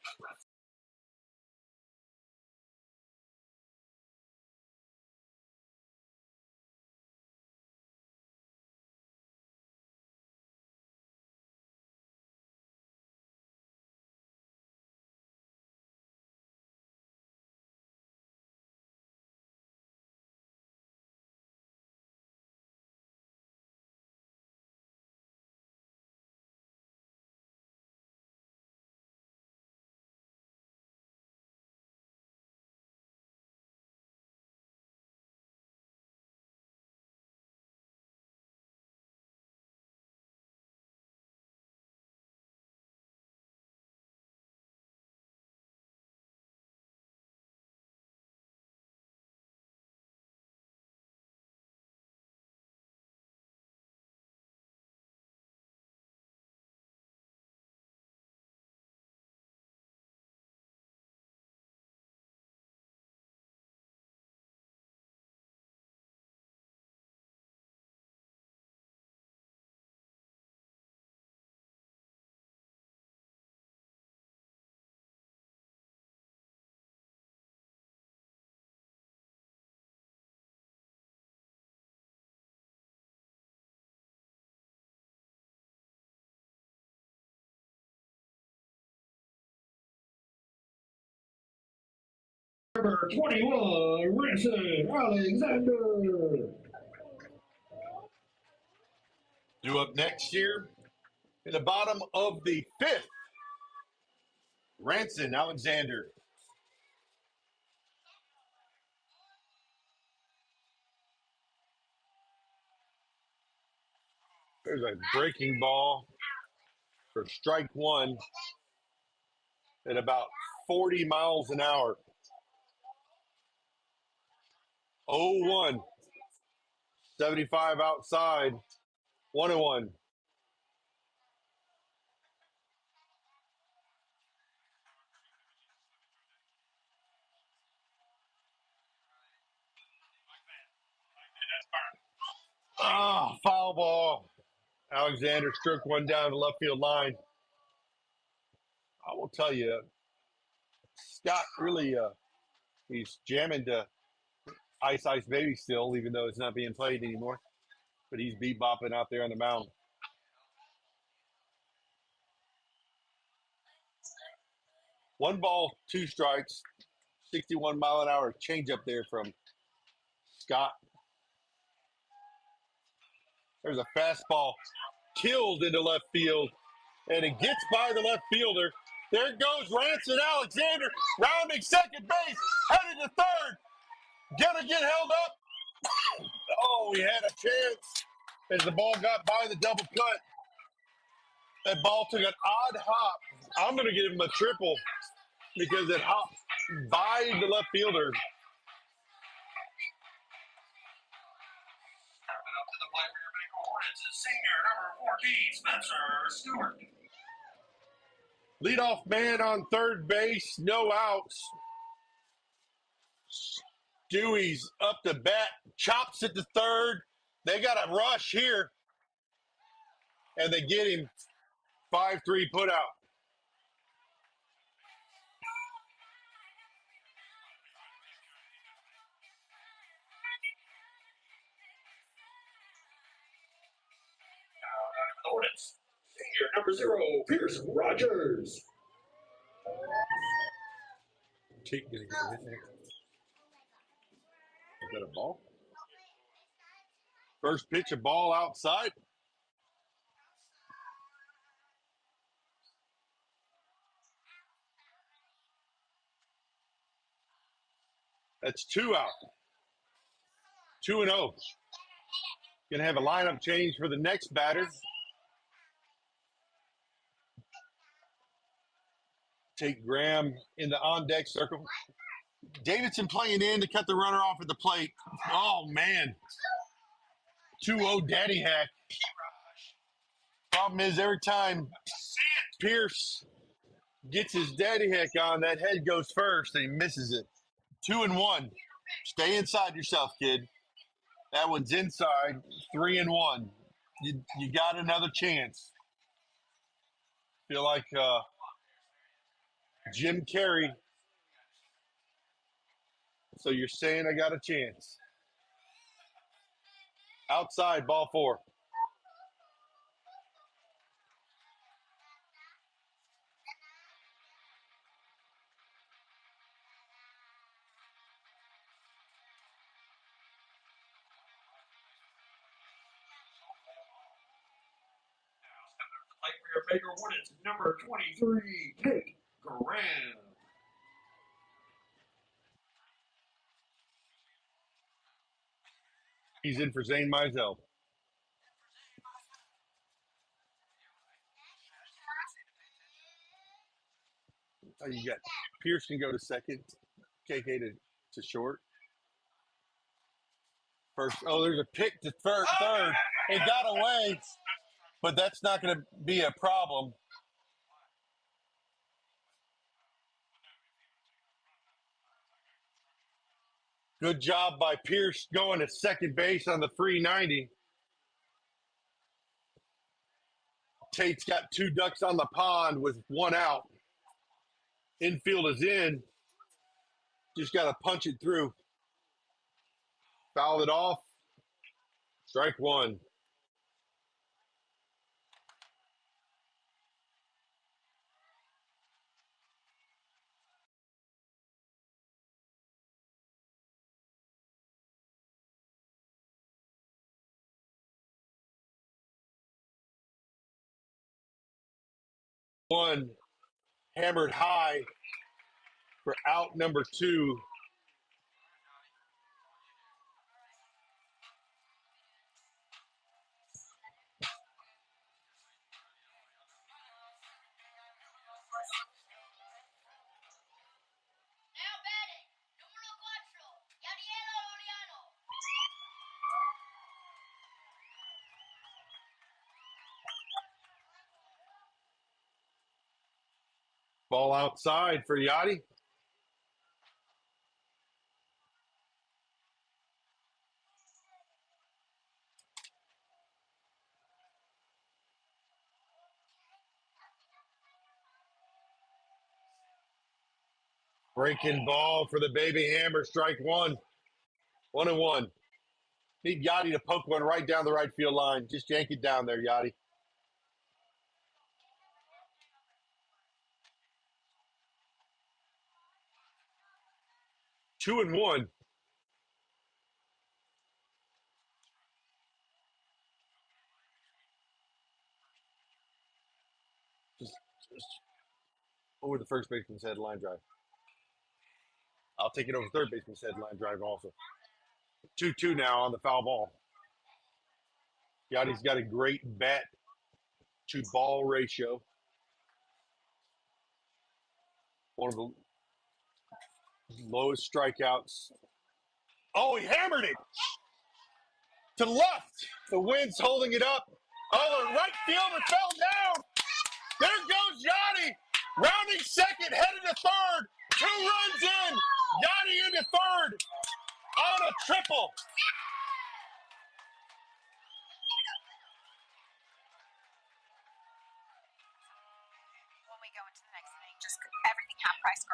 Number 21, Ranson Alexander. Due up next here in the bottom of the 5th. Ranson Alexander. There's a breaking ball for strike one at about 40 miles an hour. 0-1. 75 outside. 1-1. Foul ball. Alexander struck one down the left field line. I will tell you, Scott really, he's jamming to Ice Ice Baby still, even though it's not being played anymore. But he's bebopping out there on the mound. 1-2 strikes. 61 mile an hour changeup there from Scott. There's a fastball killed into left field, and it gets by the left fielder. There goes Ranson Alexander, rounding second base, headed to third. Gonna get held up. Oh, he had a chance as the ball got by the double cut. That ball took an odd hop. I'm going to give him a triple because it hopped by the left fielder. Up to the plate for your Baker Hornets is senior number 14, Spencer Stewart. Leadoff man on third base, no outs. Dewey's up to bat, chops it to third. They got a rush here, and they get him 5-3 put out. The Hornets, Senior number 0, Pearson Rogers. Cheek gonna get a hit there. Is that a ball? First pitch, a ball outside. That's 2 out. 2-0. Going to have a lineup change for the next batter. Take Graham in the on-deck circle. Davidson playing in to cut the runner off at the plate. Oh, man. 2-0 daddy hack. Problem is, every time Pierce gets his daddy hack on, that head goes first and he misses it. 2-1. Stay inside yourself, kid. That one's inside. 3-1. You got another chance. Feel like Jim Carrey. So you're saying I got a chance. Outside, ball 4. plate for your Baker Hornets, number 23, Kate Graham. He's in for Zane Mizell. Oh, you got Pierce can go to second, KK to short. First, there's a pick to third. It got away, but that's not going to be a problem. Good job by Pierce going to second base on the free 90. Tate's got 2 ducks on the pond with 1 out. Infield is in. Just got to punch it through. Foul it off. Strike 1. One Hammered high for out number 2. Ball outside for Yachty. Breaking ball for the baby hammer. Strike 1. 1-1. Need Yachty to poke one right down the right field line. Just yank it down there, Yachty. 2-1. Just over the first baseman's head line drive. I'll take it over third baseman's head line drive also. 2-2 now on the foul ball. Yachty's got a great bat to ball ratio. One of the lowest strikeouts. Oh, he hammered it to the left. The wind's holding it up. Oh, the right fielder fell down. There goes Yachty. Rounding second, headed to third. 2 runs in. Yachty into third on a triple. When we go into the next inning, just everything half price.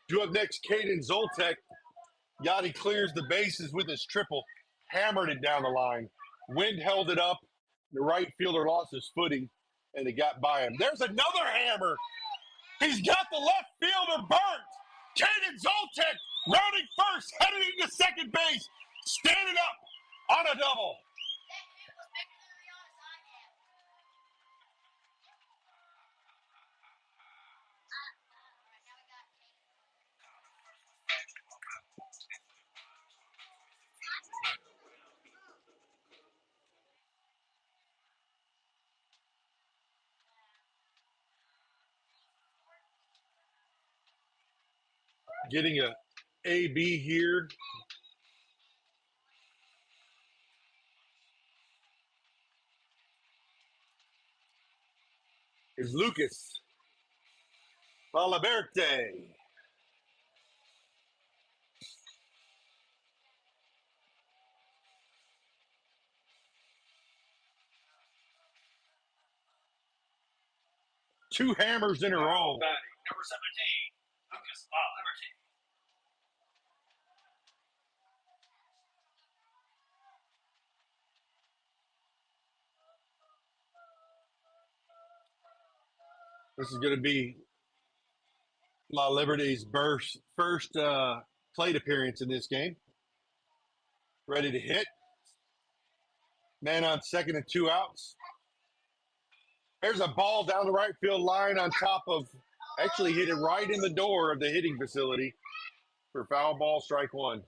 Due up next, Caden Zoltek. Yachty clears the bases with his triple. Hammered it down the line. Wind held it up. The right fielder lost his footing, and it got by him. There's another hammer. He's got the left fielder burnt. Caden Zoltek rounding first, headed into second base, standing up on a double. Getting a AB here. Is Lucas Valverde. Two hammers in a row. Batting number 17, Lucas Liberty. This is going to be La Liberty's first plate appearance in this game. Ready to hit. Man on second and 2 outs. There's a ball down the right field line on top of, actually hit it right in the door of the hitting facility for foul ball, strike 1.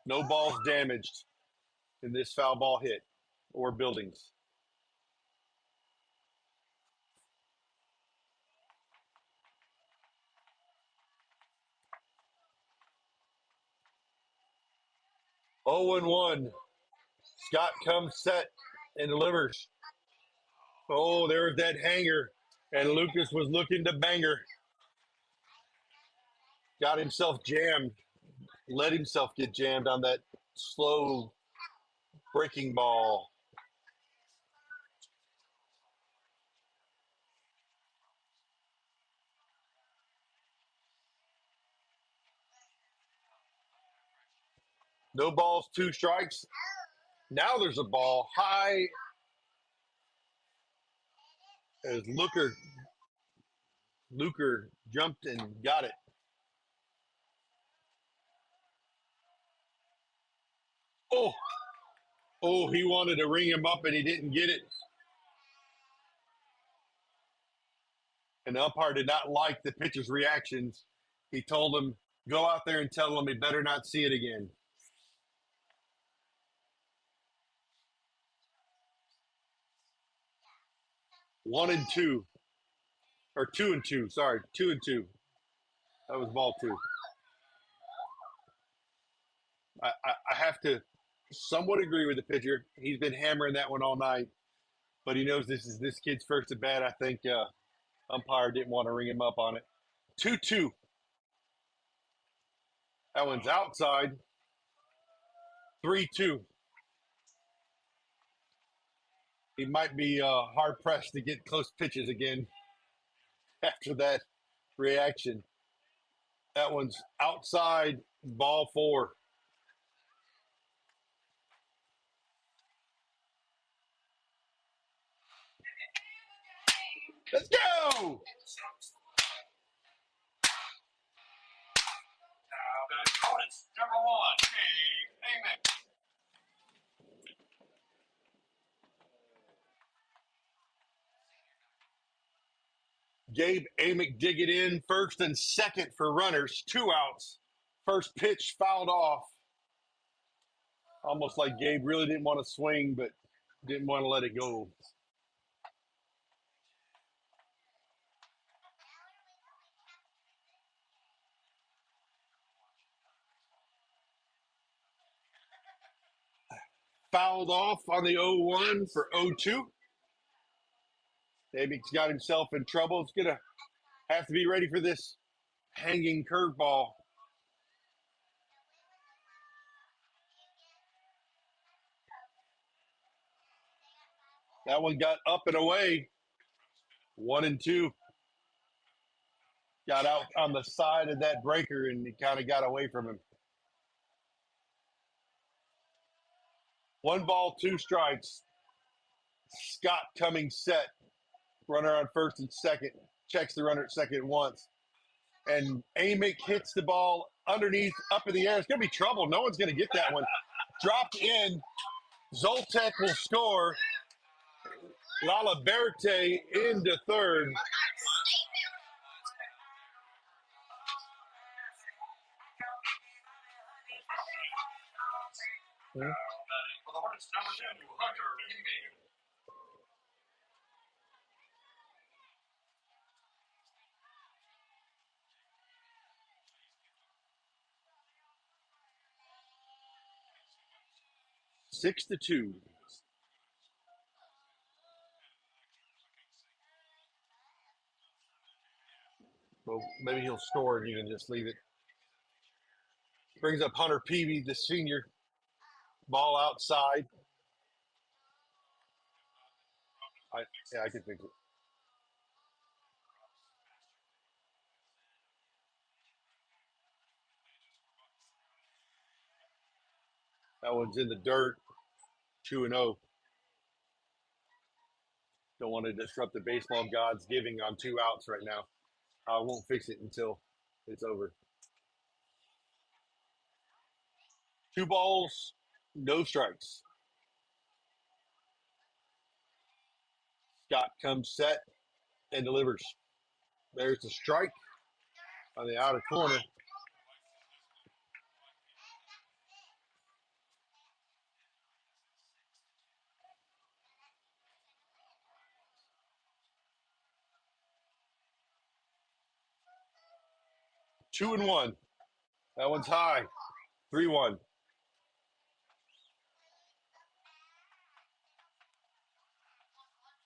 No balls damaged in this foul ball hit or buildings. Oh and 1. Scott comes set and delivers. Oh, there's that hanger. And Lucas was looking to banger. Got himself jammed. Let himself get jammed on that slow breaking ball. No balls, 2 strikes. Now there's a ball high as Luker jumped and got it. Oh, oh, he wanted to ring him up and he didn't get it. And the umpire did not like the pitcher's reactions. He told him, go out there and tell him he better not see it again. One and two. Or 2-2. Sorry, 2-2. That was ball two. I have to somewhat agree with the pitcher. He's been hammering that one all night, but he knows this is this kid's first at bat. I think umpire didn't want to ring him up on it. 2-2. That one's outside. 3-2. He might be hard pressed to get close pitches again after that reaction. That one's outside, ball four. Let's go! Now the Hornets, number 1, Dave Amick. Gabe Amick dig it in, first and second for runners, 2 outs. First pitch fouled off. Almost like Gabe really didn't want to swing, but didn't want to let it go. Fouled off on the 0-1 for 0-2. Amick's got himself in trouble. It's going to have to be ready for this hanging curveball. That one got up and away. 1-2. Got out on the side of that breaker and he kind of got away from him. 1 ball, 2 strikes. Scott coming set. Runner on first and second. Checks the runner at second once. And Amick hits the ball underneath, up in the air. It's going to be trouble. No one's going to get that one. Dropped in. Zoltek will score. Lala Berte into third. For the Hornets, number 2, Hunter Amy. 6-2. Well, maybe he'll score and you can just leave it. Brings up Hunter Peavy, the senior. Ball outside. I can fix it. That one's in the dirt. 2-0. Don't want to disrupt the baseball gods giving on 2 outs right now. I won't fix it until it's over. 2 balls, no strikes. Scott comes set and delivers. There's the strike on the outer corner. Two and one. That one's high. 3-1.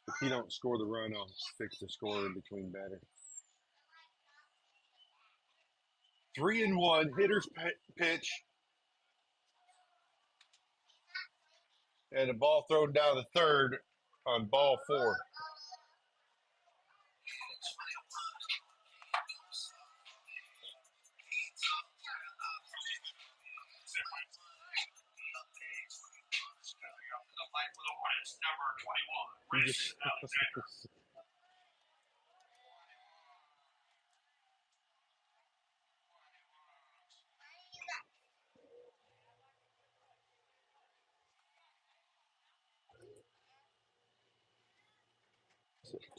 If he don't score the run, I'll fix the score in between batter. 3-1. Hitter's pitch. And a ball thrown down the third on ball 4. The plate for the Hornets, number 21, Grayson Alexander.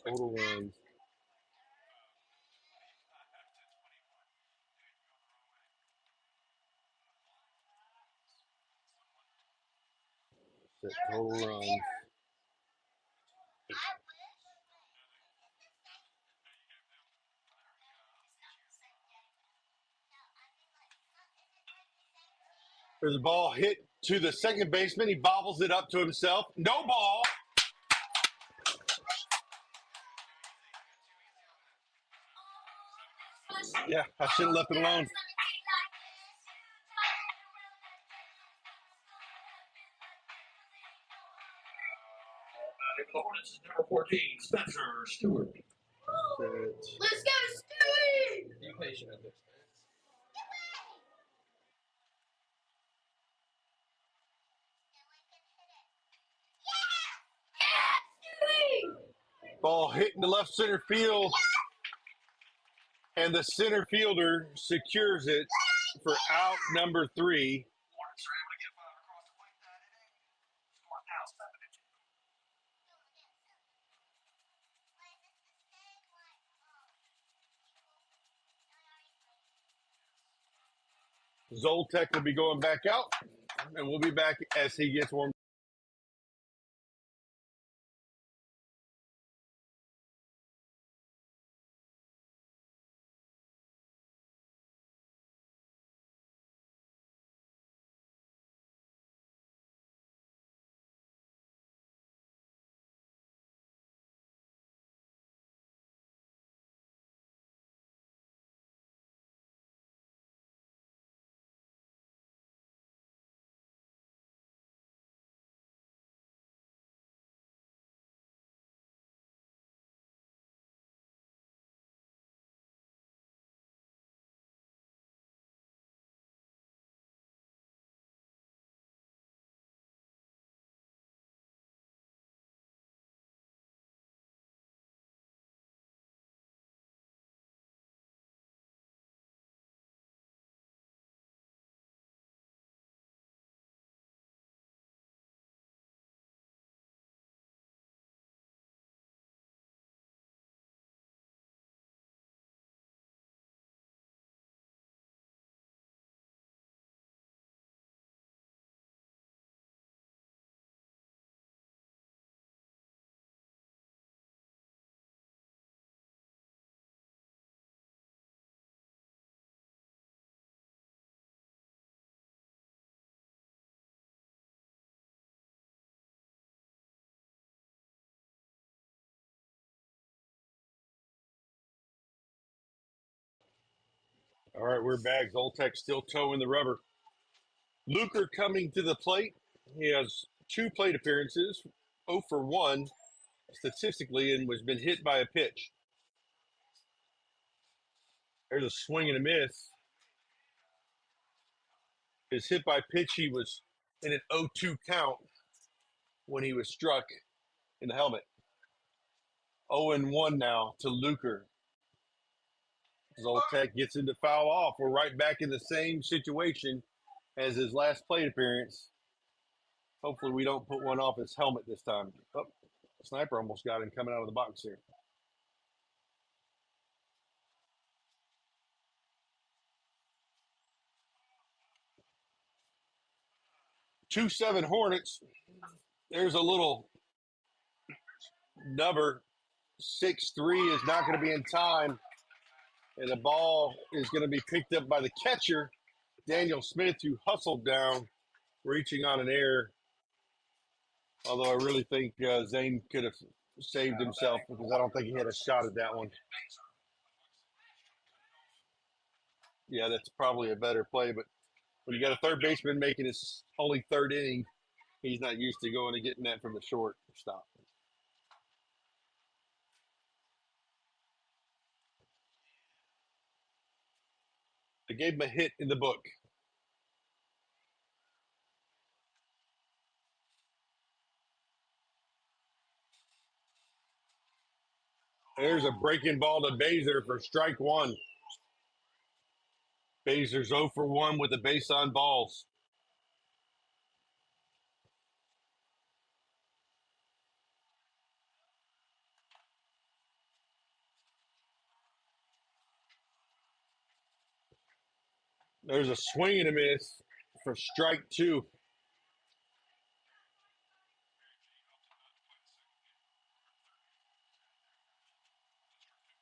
Total runs. Total runs. There's a ball hit to the second baseman. He bobbles it up to himself. No ball. Yeah, I should have left it alone. Batting for the Hornets is number 14, Spencer Stewart. Let's go, Stewie! Be patient out there, Spence. Ball hit in the left center field, and the center fielder secures it for out number 3. Hornets are able to get 5 across the plate that inning. Score now 7-2. Zoltek will be going back out, and we'll be back as he gets warmed. All right, we're back. Zoltek still toeing the rubber. Luker coming to the plate. He has 2 plate appearances, 0 for 1 statistically, and was been hit by a pitch. There's a swing and a miss. His hit by pitch, he was in an 0-2 count when he was struck in the helmet. 0-1 now to Luker. Zoltek gets into foul off. We're right back in the same situation as his last plate appearance. Hopefully we don't put one off his helmet this time. Oh, Sniper almost got him coming out of the box here. Two 7 Hornets. There's a little number 6-3 is not going to be in time, and the ball is going to be picked up by the catcher, Daniel Smith, who hustled down, reaching on an error. Although I really think Zane could have saved himself because I don't think he had a shot at that one. Yeah, that's probably a better play, but when you got a third baseman making his only 3rd inning, he's not used to going and getting that from the short stop. They gave him a hit in the book. There's a breaking ball to Baser for strike 1. Baser's 0 for 1 with the base on balls. There's a swing and a miss for strike 2.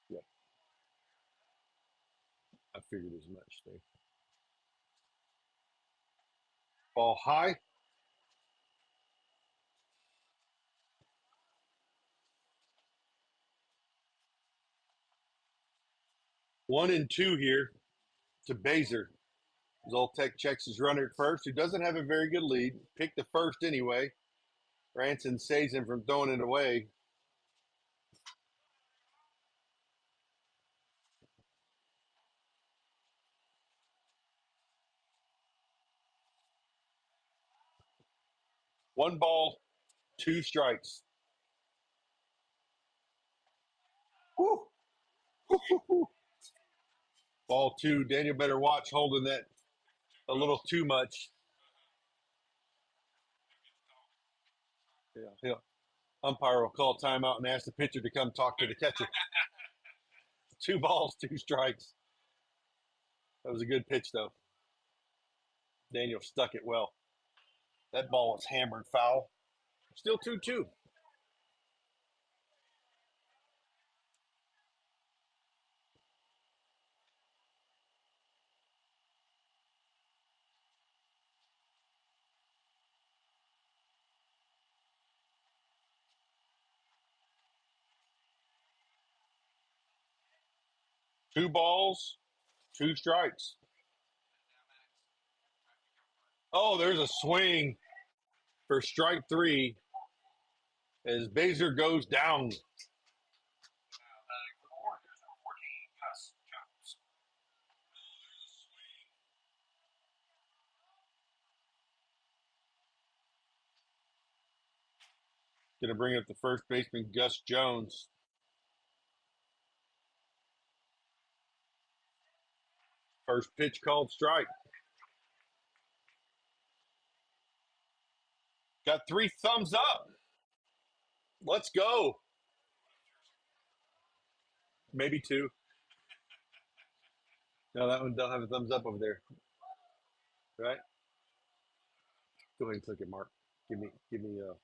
Yep. I figured as much. Thing. Ball high. One and two here to Baser. Zoltek checks his runner at first, who doesn't have a very good lead. Picked the first anyway. Ranson saves him from throwing it away. One ball, 2 strikes. Woo. Ball 2. Daniel better watch holding that a little too much. Yeah. Umpire will call timeout and ask the pitcher to come talk to the catcher. 2 balls, 2 strikes. That was a good pitch, though. Daniel stuck it well. That ball was hammered foul. Still 2-2. Two balls, 2 strikes. Oh, there's a swing for strike 3 as Baser goes down. Batting for the Warriors, number 14, Gus Jones. Going to bring up the first baseman, Gus Jones. First pitch called strike. Got 3 thumbs up. Let's go. Maybe 2. No, that one don't have a thumbs up over there. Right? Go ahead and click it, Mark. Give me a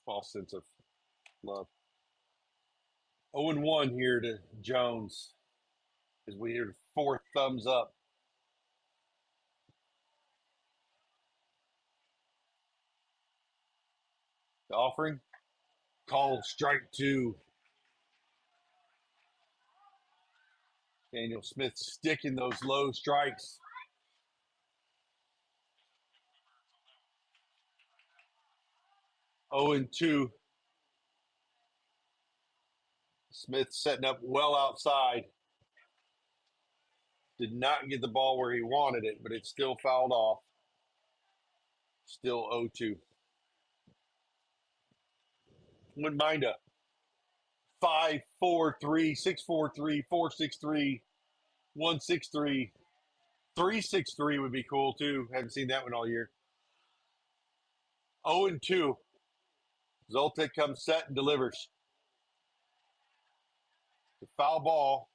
false sense of love. 0-1 here to Jones as we hear 4 thumbs up. The offering, call strike 2. Daniel Smith sticking those low strikes. Oh and 2. Smith setting up well outside. Did not get the ball where he wanted it, but it's still fouled off. Still 0-2. Wouldn't mind a 5-4-3, 6-4-3, 4-6-3, 1-6-3, 3-6-3 would be cool too. Haven't seen that one all year. 0-2. Zoltek comes set and delivers. The foul ball,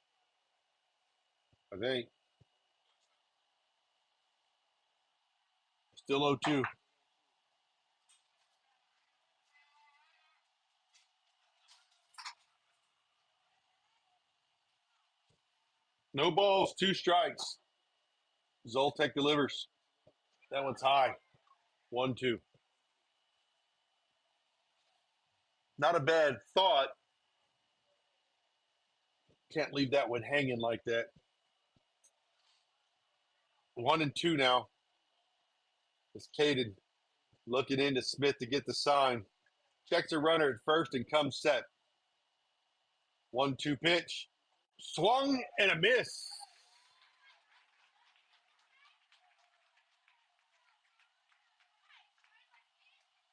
I think. Still 0-2. No balls, 2 strikes. Zoltek delivers. That one's high. 1-2. Not a bad thought. Can't leave that one hanging like that. 1-2 now. It's Caden looking into Smith to get the sign. Checks a runner at first and comes set. 1-2 pitch. Swung and a miss.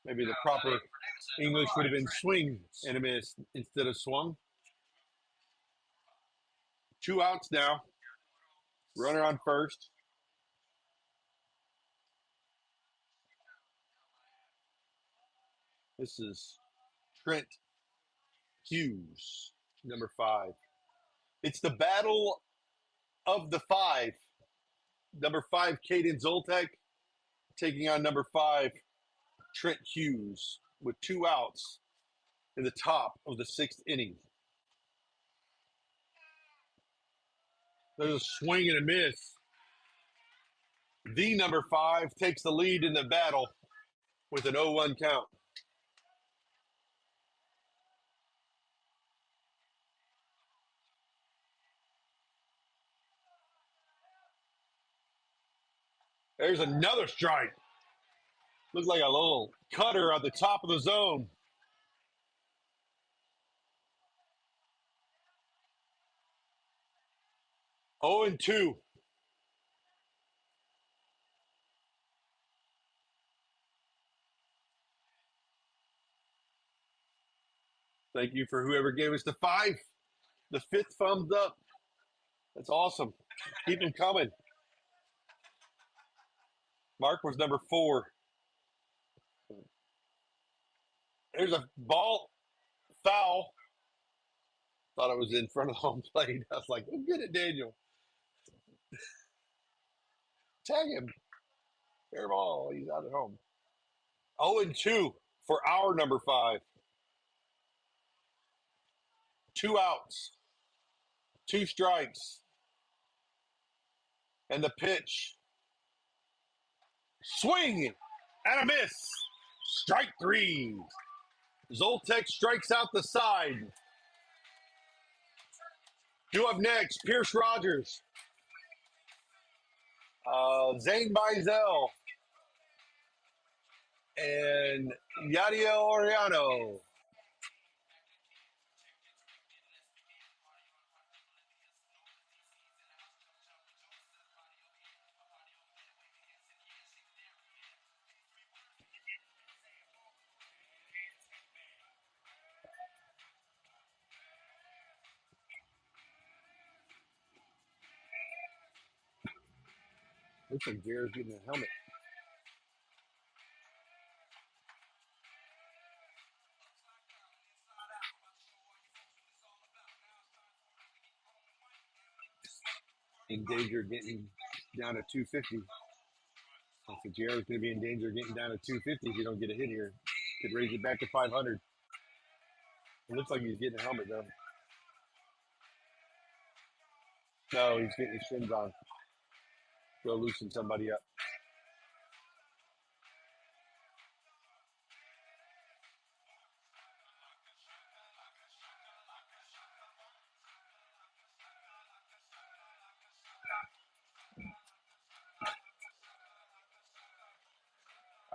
Maybe the proper English would have been swing and a miss instead of swung. 2 outs now. Runner on first. This is Trent Hughes, number 5. It's the battle of the 5. Number 5, Caden Zoltek, taking on number 5, Trent Hughes, with 2 outs in the top of the 6th inning. There's a swing and a miss. The number 5 takes the lead in the battle with an 0-1 count. There's another strike. Looks like a little cutter at the top of the zone. 0-2. Thank you for whoever gave us the 5. The 5th thumbs up. That's awesome. Keep them coming. Mark was number 4. There's a ball foul. Thought it was in front of the home plate. I was like, oh, get it, Daniel. Tag him. Fair ball. He's out at home. 0-2 for our number 5. 2 outs. 2 strikes. And the pitch. Swing and a miss. Strike 3. Zoltek strikes out the side. Due up next, Pierce Rogers, Zane Bizel, and Yadiel Oriano. Looks like Jared's getting a helmet. In danger of getting down to 250. I think Jared's going to be in danger of getting down to 250 if you don't get a hit here. Could raise it back to 500. It looks like he's getting a helmet, though. No, he's getting his shins on. Go loosen somebody up.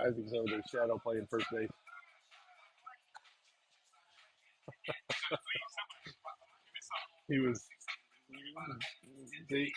Isaac's over there shadow playing first base. He was. See,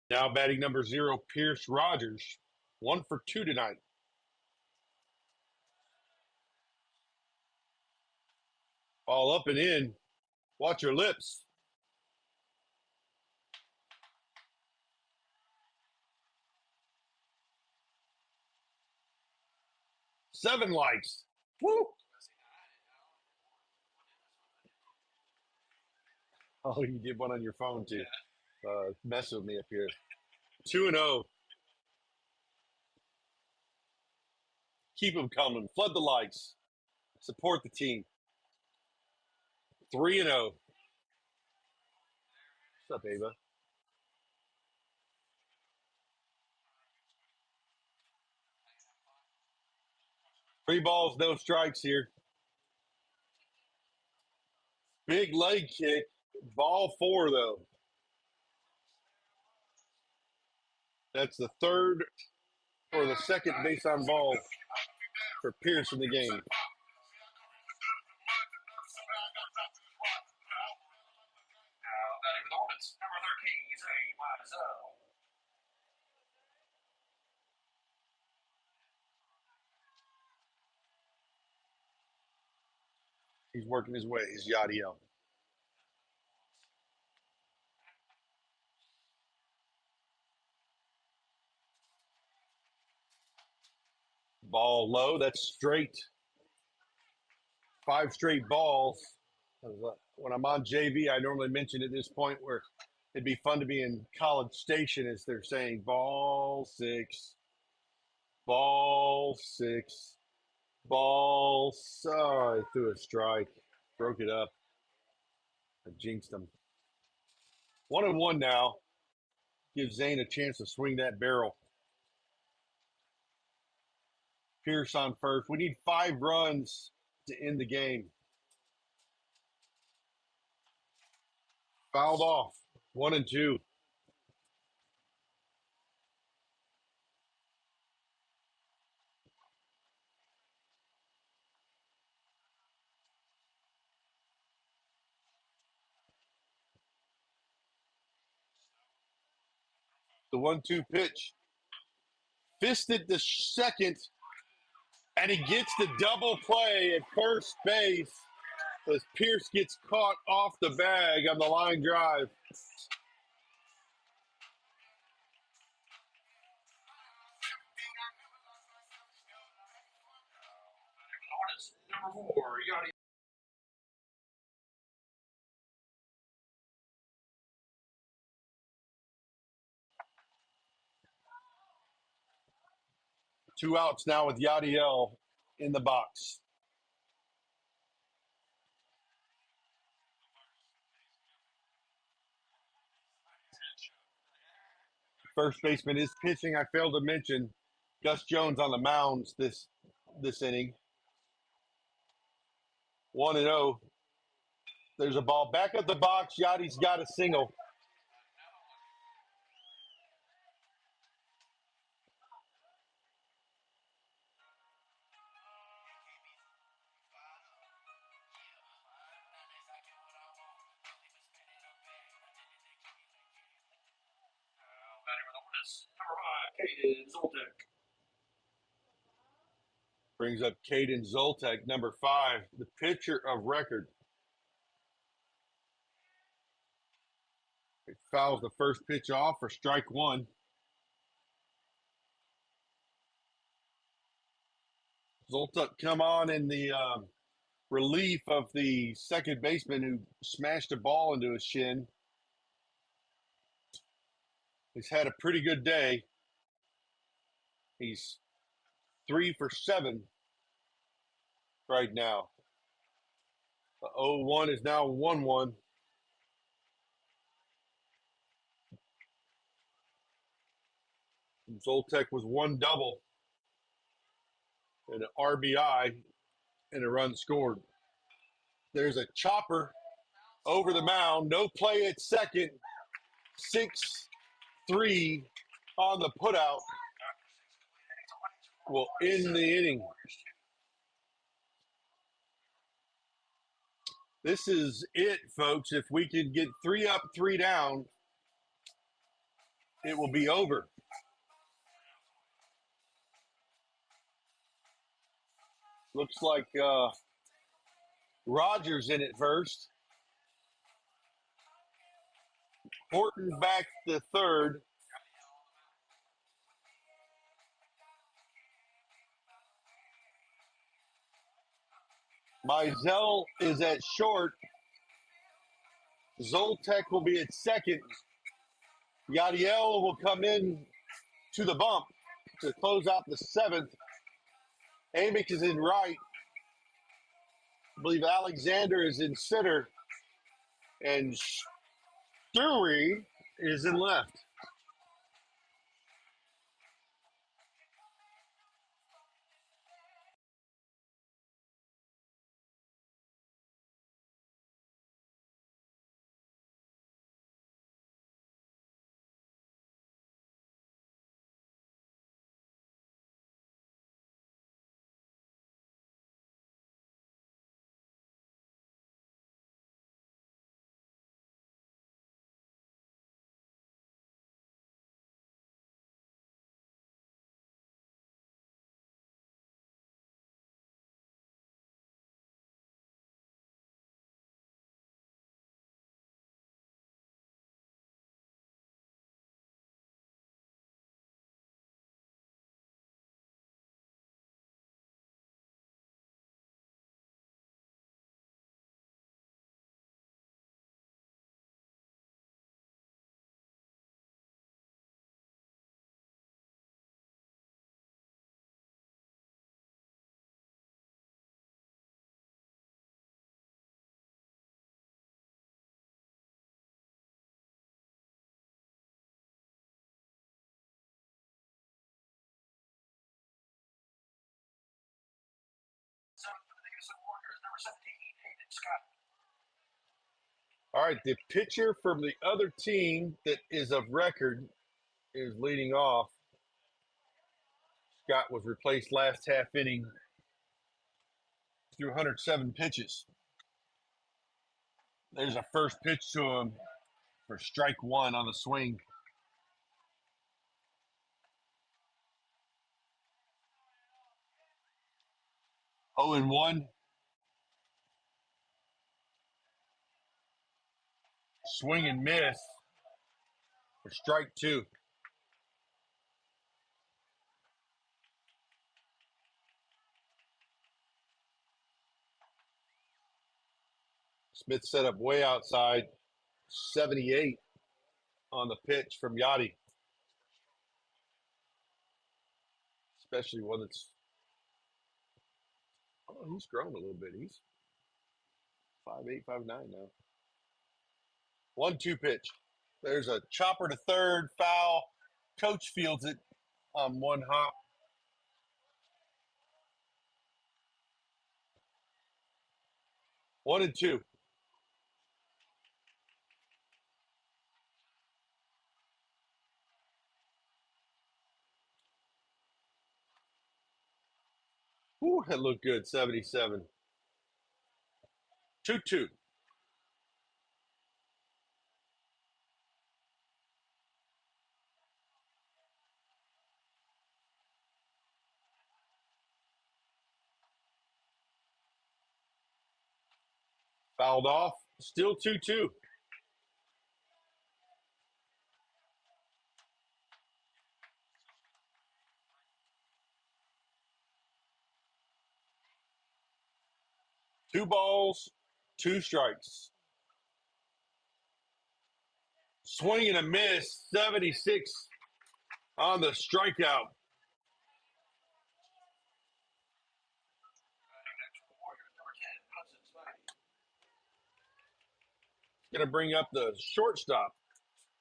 now batting number 0, Pierce Rogers. 1 for 2 tonight. All up and in. Watch your lips. Seven likes. Woo! Oh, you did one on your phone too. Mess with me up here. 2-0. Keep them coming. Flood the likes. Support the team. 3-0. What's up, Ava? 3 balls, no strikes here. Big leg kick. Ball 4, though. That's the third or the second base on ball for Pierce in the game. Now, batting for the Hornets, number 13, Zay Mazel. He's working his way. He's Yadiel. Ball low. That's straight. 5 straight balls. When I'm on JV, I normally mention at this point where it'd be fun to be in College Station as they're saying ball 6, ball 6, ball. Oh, I threw a strike. Broke it up. I jinxed him. 1-1 now. Give Zane a chance to swing that barrel. Pierce on first. We need 5 runs to end the game. Fouled off. 1-2. The 1-2 pitch. Fisted the second, and he gets the double play at first base as Pierce gets caught off the bag on the line drive. Hornets, number 4, Yadi. 2 outs now with Yadiel in the box. First baseman is pitching. I failed to mention Gus Jones on the mounds this inning. 1-0. There's a ball back at the box. Yadi's got a single. Batting for the Hornets, number 5, Caden Zoltek. Brings up Caden Zoltek, number 5, the pitcher of record. He fouls the first pitch off for strike 1. Zoltek come on in the relief of the second baseman who smashed a ball into his shin. He's had a pretty good day. He's 3 for 7 right now. The 0-1 is now 1-1. Zoltek was 1 double and an RBI and a run scored. There's a chopper over the mound. No play at second. 6-3 on the putout will end the inning. This is it, folks. If we can get 3 up, 3 down, it will be over. Looks like Rogers in it first. Horton back to third. Mizell is at short. Zoltek will be at second. Yadiel will come in to the bump to close out the 7th. Amick is in right. I believe Alexander is in center. And Stewie is in left. Davidson Warriors, number 17, Hayden Scott. All right, the pitcher from the other team that is of record is leading off. Scott was replaced last half inning through 107 pitches. There's a first pitch to him for strike one on the swing. Oh and 1. Swing and miss for strike two. Smith set up way outside. 78 on the pitch from Yachty. Especially one that's, oh, he's grown a little bit. He's 5'8", 5'9" now. 1-2 pitch. There's a chopper to third, foul. Coach fields it on one hop. One and two. Ooh, that looked good. 77. 2-2. Fouled off. Still 2-2. Two balls, two strikes. Swing and a miss. 76 on the strikeout. Going to bring up the shortstop,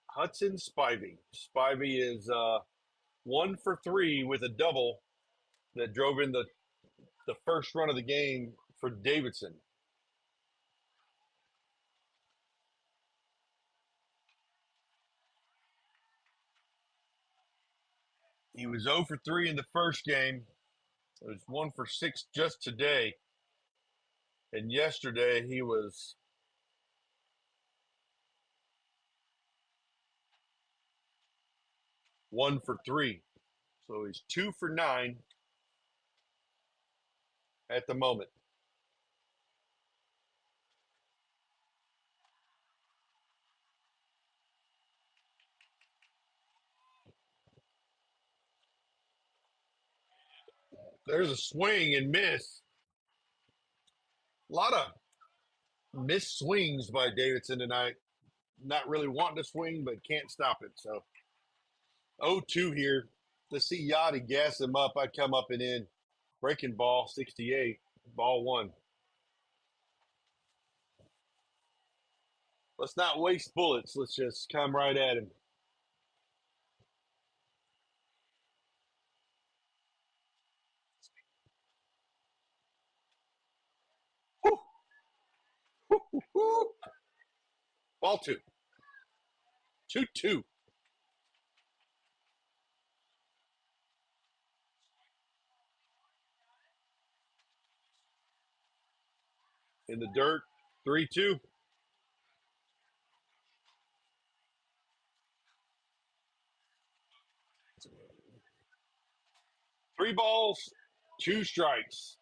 Hudson Spivey. Spivey is 1 for 3 with a double that drove in the first run of the game for Davidson. He was 0 for 3 in the first game. It was 1 for 6 just today. And yesterday he was one for 3. So he's 2 for 9 at the moment. There's a swing and miss. A lot of missed swings by Davidson tonight. Not really wanting to swing, but can't stop it. So 0-2 here. To see Yachty gas him up, I'd come up and in. Breaking ball, 68. Ball 1. Let's not waste bullets. Let's just come right at him. Woo! Woo, woo, woo. Ball 2. 2-2. In the dirt, 3-2. Three balls, 2 strikes.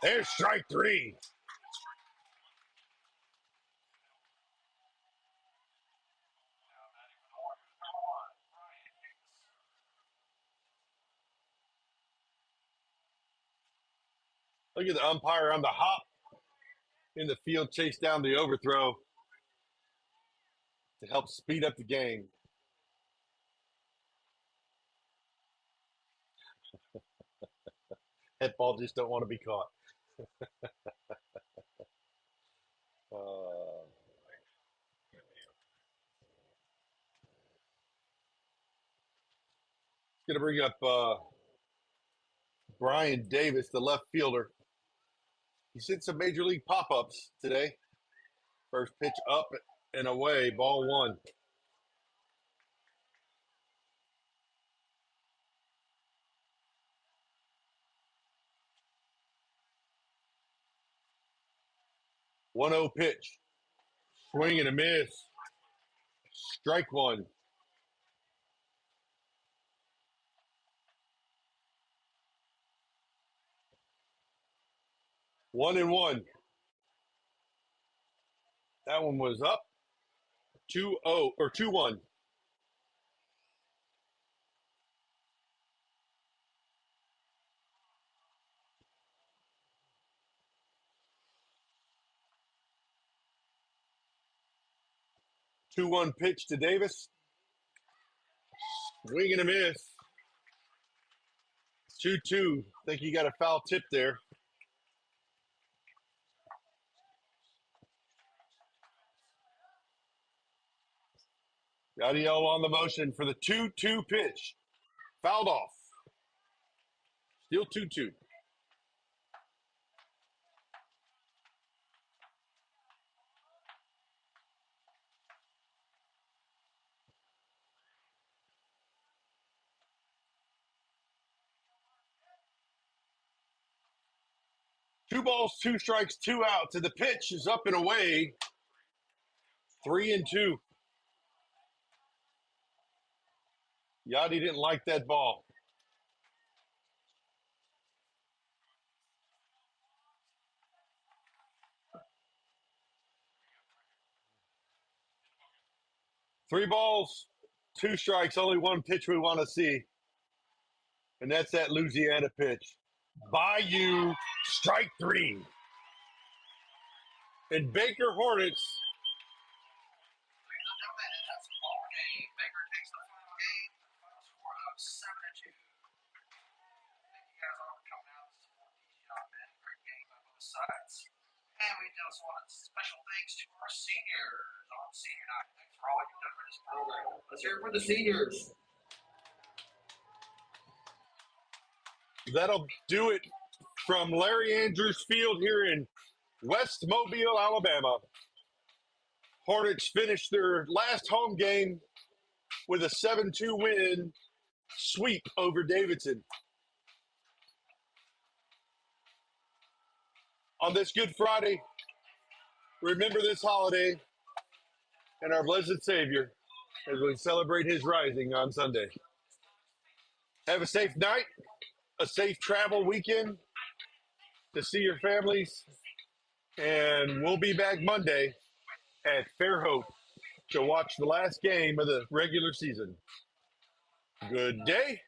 There's strike 3. Look at the umpire on the hop in the field, chase down the overthrow to help speed up the game. That ball just don't want to be caught. Going to bring up Brian Davis, the left fielder. He's hit some major league pop-ups today. First pitch up and away, ball one. One 0 pitch. Swing and a miss. Strike one. 1-1. That one was up. 2-0 or 2-1. Two-one pitch to Davis. Swing and a miss. 2-2. Think he got a foul tip there. Yadiel on the motion for the 2-2 pitch. Fouled off. Still 2-2. Two balls, two strikes, two outs. And the pitch is up and away. 3-2. Yadi didn't like that ball. Three balls, two strikes, only one pitch we want to see. And that's that Louisiana pitch. Bayou, strike three. And Baker Hornets. Ladies and gentlemen, and that's ball game. Baker takes the final game. Final score of 7-2. Thank you guys all for coming out to support these young men. Great game on both sides. And we just want special thanks to our seniors on senior night. Thanks for all you've done for this program. Let's hear it for the seniors. That'll do it from Larry Andrews Field here in West Mobile, Alabama. Hornets finished their last home game with a 7-2 win sweep over Davidson. On this Good Friday, remember this holiday and our blessed Savior as we celebrate his rising on Sunday. Have a safe night, a safe travel weekend to see your families, and we'll be back Monday at Fairhope to watch the last game of the regular season. Good day.